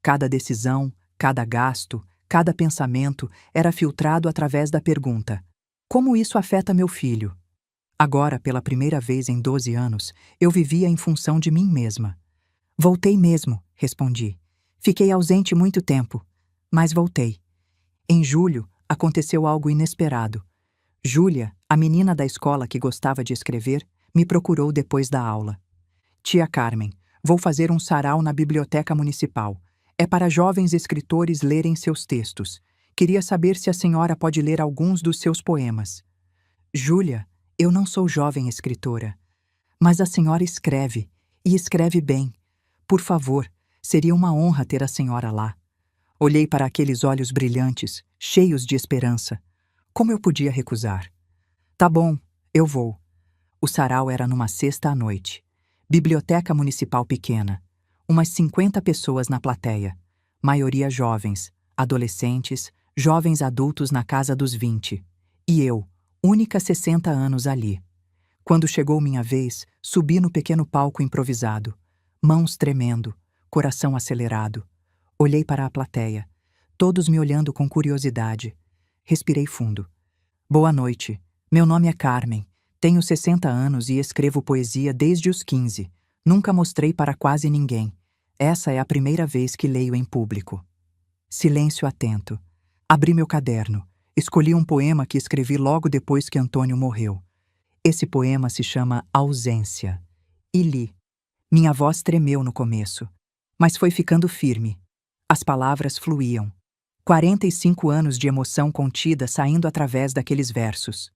Cada decisão, cada gasto, cada pensamento era filtrado através da pergunta: como isso afeta meu filho? Agora, pela primeira vez em 12 anos, eu vivia em função de mim mesma. "Voltei mesmo", respondi. "Fiquei ausente muito tempo, mas voltei." Em julho, aconteceu algo inesperado. Júlia, a menina da escola que gostava de escrever, me procurou depois da aula. "Tia Carmen, vou fazer um sarau na biblioteca municipal. É para jovens escritores lerem seus textos. Queria saber se a senhora pode ler alguns dos seus poemas." "Júlia, eu não sou jovem escritora. Mas a senhora escreve, e escreve bem. Por favor, seria uma honra ter a senhora lá." Olhei para aqueles olhos brilhantes, cheios de esperança. Como eu podia recusar? "Tá bom, eu vou." O sarau era numa sexta à noite. Biblioteca municipal pequena. Umas 50 pessoas na plateia. Maioria jovens, adolescentes, jovens adultos na casa dos 20. E eu, única 60 anos ali. Quando chegou minha vez, subi no pequeno palco improvisado. Mãos tremendo, coração acelerado. Olhei para a plateia, todos me olhando com curiosidade. Respirei fundo. "Boa noite. Meu nome é Carmen. Tenho 60 anos e escrevo poesia desde os 15. Nunca mostrei para quase ninguém. Essa é a primeira vez que leio em público. Silêncio atento. Abri meu caderno. Escolhi um poema que escrevi logo depois que Antônio morreu. Esse poema se chama Ausência. E li. Minha voz tremeu no começo, mas foi ficando firme. As palavras fluíam. 45 anos de emoção contida saindo através daqueles versos.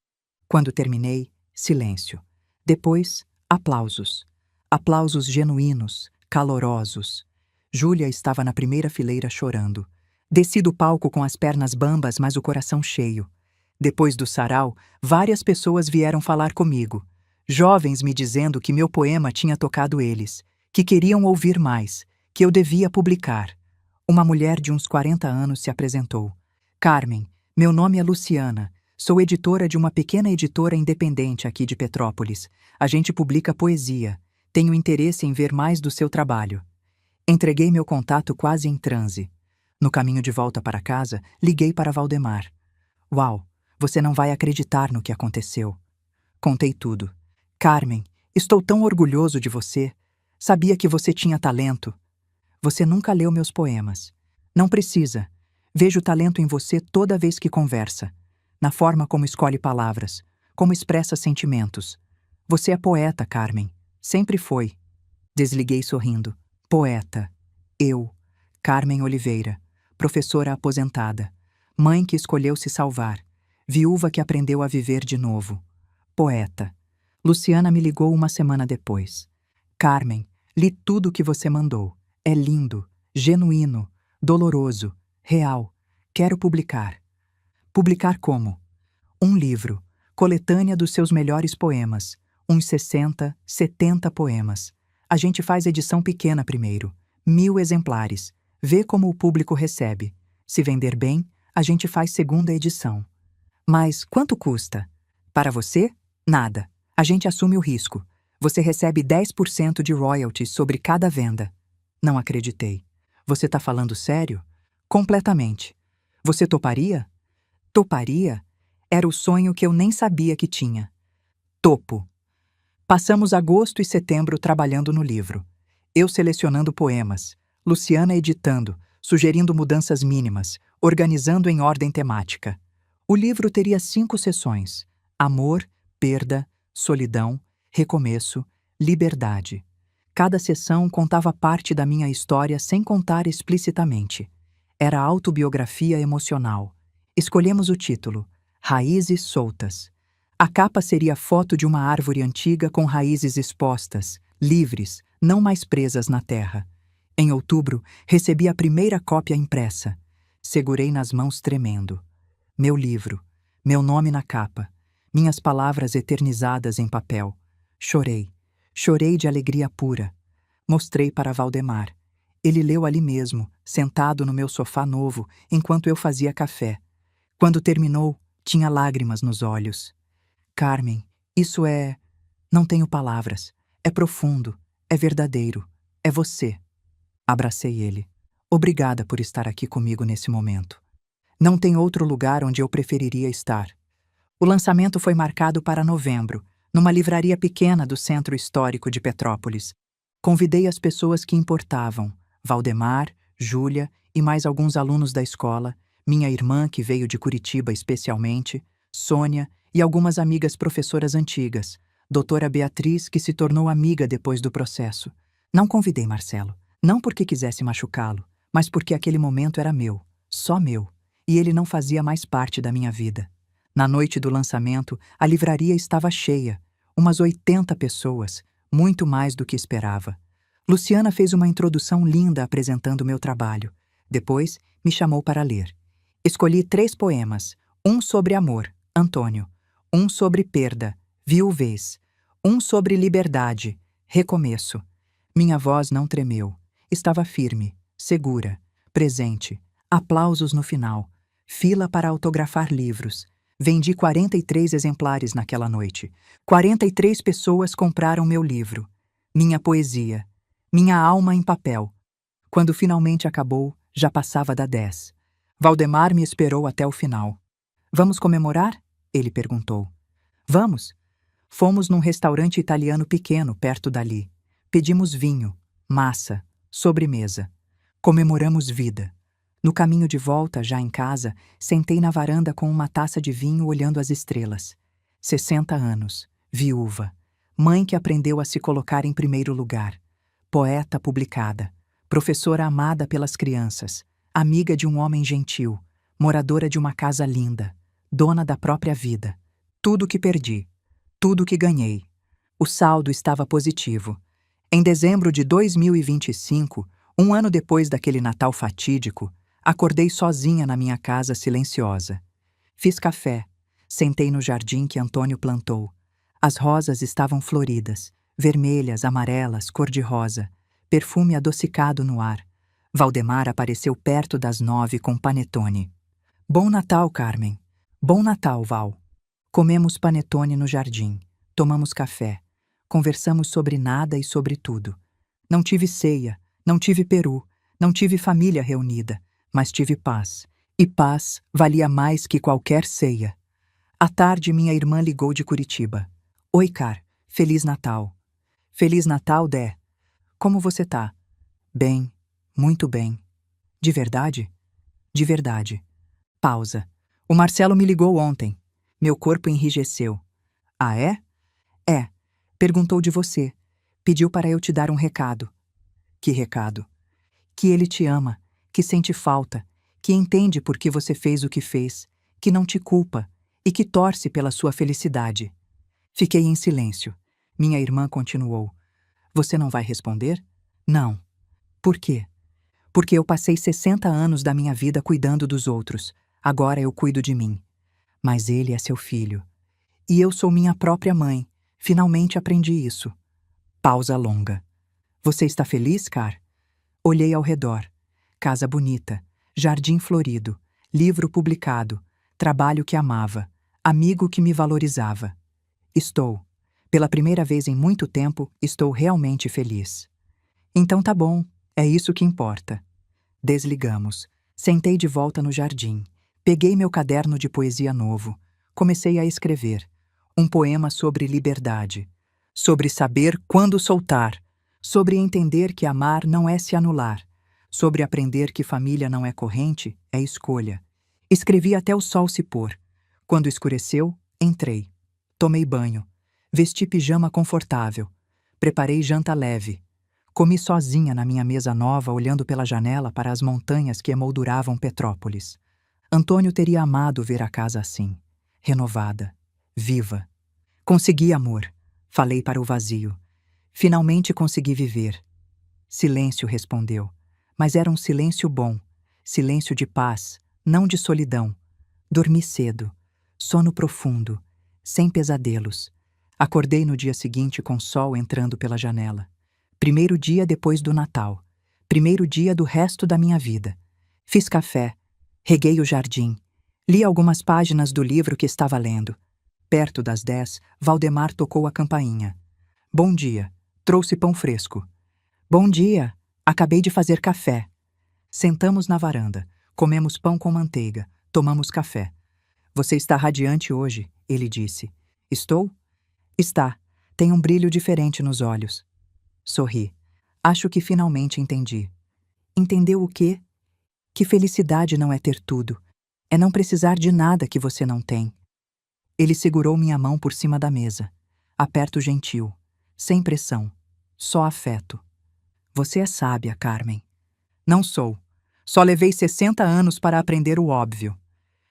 Quando terminei, silêncio. Depois, aplausos. Aplausos genuínos, calorosos. Júlia estava na primeira fileira chorando. Desci do palco com as pernas bambas, mas o coração cheio. Depois do sarau, várias pessoas vieram falar comigo. Jovens me dizendo que meu poema tinha tocado eles, que queriam ouvir mais, que eu devia publicar. Uma mulher de uns 40 anos se apresentou. Carmen, meu nome é Luciana. Sou editora de uma pequena editora independente aqui de Petrópolis. A gente publica poesia. Tenho interesse em ver mais do seu trabalho. Entreguei meu contato quase em transe. No caminho de volta para casa, liguei para Valdemar. Uau, você não vai acreditar no que aconteceu. Contei tudo. Carmen, estou tão orgulhoso de você. Sabia que você tinha talento. Você nunca leu meus poemas. Não precisa. Vejo talento em você toda vez que conversa. Na forma como escolhe palavras, como expressa sentimentos. Você é poeta, Carmen. Sempre foi. Desliguei sorrindo. Poeta. Eu, Carmen Oliveira, professora aposentada, mãe que escolheu se salvar, viúva que aprendeu a viver de novo. Poeta. Luciana me ligou uma semana depois. Carmen, li tudo o que você mandou. É lindo, genuíno, doloroso, real. Quero publicar. Publicar como? Um livro, coletânea dos seus melhores poemas, uns 60, 70 poemas. A gente faz edição pequena primeiro, 1000 exemplares. Vê como o público recebe. Se vender bem, a gente faz segunda edição. Mas quanto custa? Para você, nada. A gente assume o risco. Você recebe 10% de royalties sobre cada venda. Não acreditei. Você tá falando sério? Completamente. Você toparia? Toparia? Era o sonho que eu nem sabia que tinha. Topo. Passamos agosto e setembro trabalhando no livro. Eu selecionando poemas, Luciana editando, sugerindo mudanças mínimas, organizando em ordem temática. O livro teria 5 seções: amor, perda, solidão, recomeço, liberdade. Cada seção contava parte da minha história sem contar explicitamente. Era autobiografia emocional. Escolhemos o título, Raízes Soltas. A capa seria foto de uma árvore antiga com raízes expostas, livres, não mais presas na terra. Em outubro, recebi a primeira cópia impressa. Segurei nas mãos tremendo. Meu livro, meu nome na capa, minhas palavras eternizadas em papel. Chorei. Chorei de alegria pura. Mostrei para Valdemar. Ele leu ali mesmo, sentado no meu sofá novo, enquanto eu fazia café. Quando terminou, tinha lágrimas nos olhos. Carmen, isso é... Não tenho palavras. É profundo, é verdadeiro, é você. Abracei ele. Obrigada por estar aqui comigo nesse momento. Não tem outro lugar onde eu preferiria estar. O lançamento foi marcado para novembro, numa livraria pequena do Centro Histórico de Petrópolis. Convidei as pessoas que importavam, Valdemar, Júlia e mais alguns alunos da escola, minha irmã que veio de Curitiba especialmente, Sônia e algumas amigas professoras antigas, doutora Beatriz, que se tornou amiga depois do processo. Não convidei Marcelo, não porque quisesse machucá-lo, mas porque aquele momento era meu, só meu, e ele não fazia mais parte da minha vida. Na noite do lançamento, a livraria estava cheia, umas 80 pessoas, muito mais do que esperava. Luciana fez uma introdução linda apresentando meu trabalho. Depois, me chamou para ler. Escolhi 3 poemas, um sobre amor, Antônio, um sobre perda, viuvez, um sobre liberdade, recomeço. Minha voz não tremeu. Estava firme, segura, presente. Aplausos no final. Fila para autografar livros. Vendi 43 exemplares naquela noite. 43 pessoas compraram meu livro. Minha poesia. Minha alma em papel. Quando finalmente acabou, já passava da 10. Valdemar me esperou até o final. Vamos comemorar? Ele perguntou. Vamos. Fomos num restaurante italiano pequeno perto dali. Pedimos vinho, massa, sobremesa. Comemoramos vida. No caminho de volta, já em casa, sentei na varanda com uma taça de vinho olhando as estrelas. 60 anos, viúva. Mãe que aprendeu a se colocar em primeiro lugar. Poeta publicada. Professora amada pelas crianças. Amiga de um homem gentil. Moradora de uma casa linda. Dona da própria vida. Tudo que perdi. Tudo que ganhei. O saldo estava positivo. Em dezembro de 2025, um ano depois daquele Natal fatídico, acordei sozinha na minha casa silenciosa. Fiz café. Sentei no jardim que Antônio plantou. As rosas estavam floridas, vermelhas, amarelas, cor-de-rosa, perfume adocicado no ar. Valdemar apareceu perto das 9 com panetone. Bom Natal, Carmen. Bom Natal, Val. Comemos panetone no jardim. Tomamos café. Conversamos sobre nada e sobre tudo. Não tive ceia, não tive peru, não tive família reunida, mas tive paz. E paz valia mais que qualquer ceia. À tarde, minha irmã ligou de Curitiba. Oi, Car. Feliz Natal. Feliz Natal, Dé. Como você tá? Bem, muito bem. De verdade? De verdade. Pausa. O Marcelo me ligou ontem. Meu corpo enrijeceu. Ah, é? É. Perguntou de você. Pediu para eu te dar um recado. Que recado? Que ele te ama, que sente falta, que entende por que você fez o que fez, que não te culpa e que torce pela sua felicidade. Fiquei em silêncio. Minha irmã continuou. Você não vai responder? Não. Por quê? Porque eu passei 60 anos da minha vida cuidando dos outros. Agora eu cuido de mim. Mas ele é seu filho. E eu sou minha própria mãe. Finalmente aprendi isso. Pausa longa. Você está feliz, Car? Olhei ao redor. Casa bonita, jardim florido, livro publicado, trabalho que amava, amigo que me valorizava. Estou. Pela primeira vez em muito tempo, estou realmente feliz. Então tá bom, é isso que importa. Desligamos. Sentei de volta no jardim. Peguei meu caderno de poesia novo. Comecei a escrever. Um poema sobre liberdade. Sobre saber quando soltar. Sobre entender que amar não é se anular. Sobre aprender que família não é corrente, é escolha. Escrevi até o sol se pôr. Quando escureceu, entrei. Tomei banho. Vesti pijama confortável. Preparei janta leve. Comi sozinha na minha mesa nova, olhando pela janela para as montanhas que emolduravam Petrópolis. Antônio teria amado ver a casa assim, renovada, viva. Consegui, amor, falei para o vazio. Finalmente consegui viver. Silêncio respondeu, mas era um silêncio bom, silêncio de paz, não de solidão. Dormi cedo, sono profundo, sem pesadelos. Acordei no dia seguinte com sol entrando pela janela. Primeiro dia depois do Natal. Primeiro dia do resto da minha vida. Fiz café. Reguei o jardim. Li algumas páginas do livro que estava lendo. Perto das 10, Valdemar tocou a campainha. Bom dia. Trouxe pão fresco. Bom dia. Acabei de fazer café. Sentamos na varanda. Comemos pão com manteiga. Tomamos café. Você está radiante hoje, ele disse. Estou? Está. Tem um brilho diferente nos olhos. Sorri. Acho que finalmente entendi. Entendeu o quê? Que felicidade não é ter tudo. É não precisar de nada que você não tem. Ele segurou minha mão por cima da mesa. Aperto gentil. Sem pressão. Só afeto. Você é sábia, Carmen. Não sou. Só levei 60 anos para aprender o óbvio.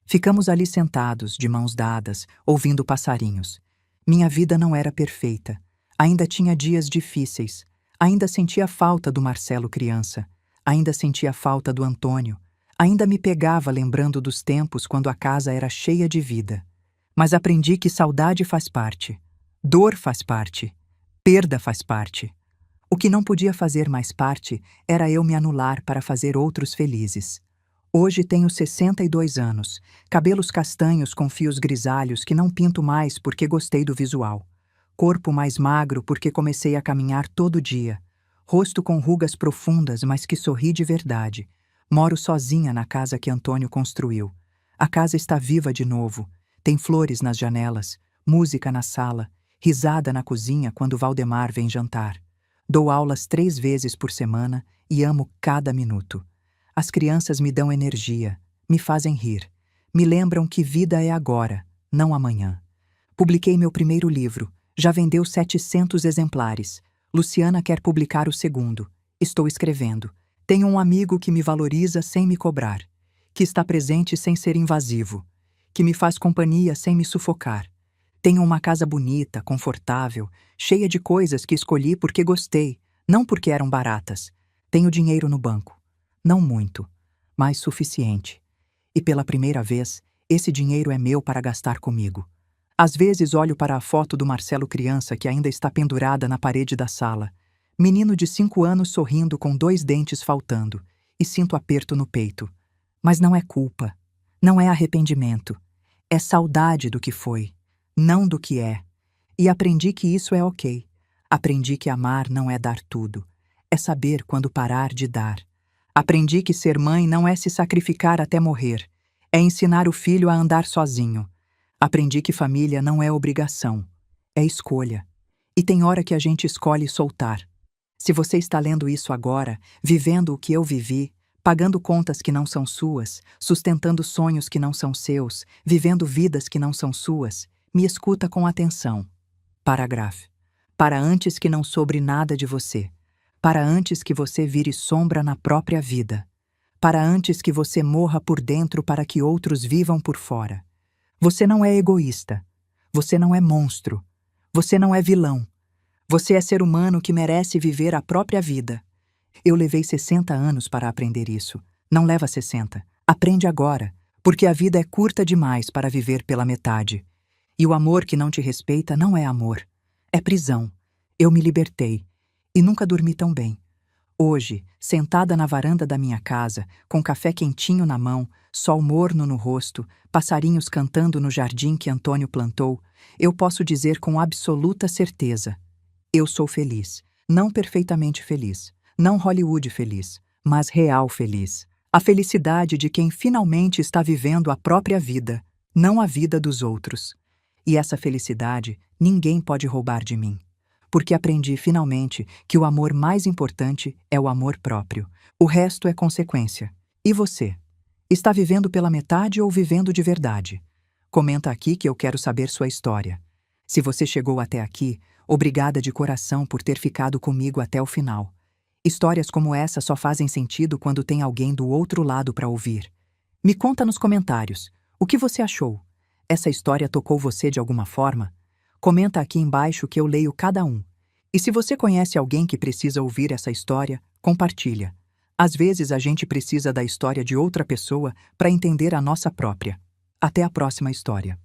Ficamos ali sentados, de mãos dadas, ouvindo passarinhos. Minha vida não era perfeita. Ainda tinha dias difíceis. Ainda sentia falta do Marcelo criança. Ainda sentia falta do Antônio. Ainda me pegava lembrando dos tempos quando a casa era cheia de vida. Mas aprendi que saudade faz parte. Dor faz parte. Perda faz parte. O que não podia fazer mais parte era eu me anular para fazer outros felizes. Hoje tenho 62 anos, cabelos castanhos com fios grisalhos que não pinto mais porque gostei do visual. Corpo mais magro porque comecei a caminhar todo dia. Rosto com rugas profundas, mas que sorri de verdade. Moro sozinha na casa que Antônio construiu. A casa está viva de novo. Tem flores nas janelas, música na sala. Risada na cozinha quando Valdemar vem jantar. Dou aulas 3 vezes por semana e amo cada minuto. As crianças me dão energia, me fazem rir, me lembram que vida é agora, não amanhã. Publiquei meu primeiro livro, já vendeu 700 exemplares. Luciana quer publicar o segundo. Estou escrevendo. Tenho um amigo que me valoriza sem me cobrar, que está presente sem ser invasivo, que me faz companhia sem me sufocar. Tenho uma casa bonita, confortável, cheia de coisas que escolhi porque gostei, não porque eram baratas. Tenho dinheiro no banco. Não muito, mas suficiente. E pela primeira vez, esse dinheiro é meu para gastar comigo. Às vezes olho para a foto do Marcelo criança que ainda está pendurada na parede da sala. Menino de 5 anos sorrindo com 2 dentes faltando, e sinto aperto no peito. Mas não é culpa, não é arrependimento. É saudade do que foi, não do que é. E aprendi que isso é ok. Aprendi que amar não é dar tudo, é saber quando parar de dar. Aprendi que ser mãe não é se sacrificar até morrer, é ensinar o filho a andar sozinho. Aprendi que família não é obrigação, é escolha. E tem hora que a gente escolhe soltar. Se você está lendo isso agora, vivendo o que eu vivi, pagando contas que não são suas, sustentando sonhos que não são seus, vivendo vidas que não são suas, me escuta com atenção. Parágrafo. Para antes que não sobre nada de você. Para antes que você vire sombra na própria vida. Para antes que você morra por dentro para que outros vivam por fora. Você não é egoísta. Você não é monstro. Você não é vilão. Você é ser humano que merece viver a própria vida. Eu levei 60 anos para aprender isso. Não leva 60. Aprende agora, porque a vida é curta demais para viver pela metade. E o amor que não te respeita não é amor. É prisão. Eu me libertei. E nunca dormi tão bem. Hoje, sentada na varanda da minha casa, com café quentinho na mão, sol morno no rosto, passarinhos cantando no jardim que Antônio plantou, eu posso dizer com absoluta certeza: eu sou feliz. Não perfeitamente feliz, não Hollywood feliz, mas real feliz. A felicidade de quem finalmente está vivendo a própria vida, não a vida dos outros. E essa felicidade ninguém pode roubar de mim. Porque aprendi finalmente que o amor mais importante é o amor próprio. O resto é consequência. E você? Está vivendo pela metade ou vivendo de verdade? Comenta aqui que eu quero saber sua história. Se você chegou até aqui, obrigada de coração por ter ficado comigo até o final. Histórias como essa só fazem sentido quando tem alguém do outro lado para ouvir. Me conta nos comentários. O que você achou? Essa história tocou você de alguma forma? Comenta aqui embaixo que eu leio cada um. E se você conhece alguém que precisa ouvir essa história, compartilha. Às vezes a gente precisa da história de outra pessoa para entender a nossa própria. Até a próxima história.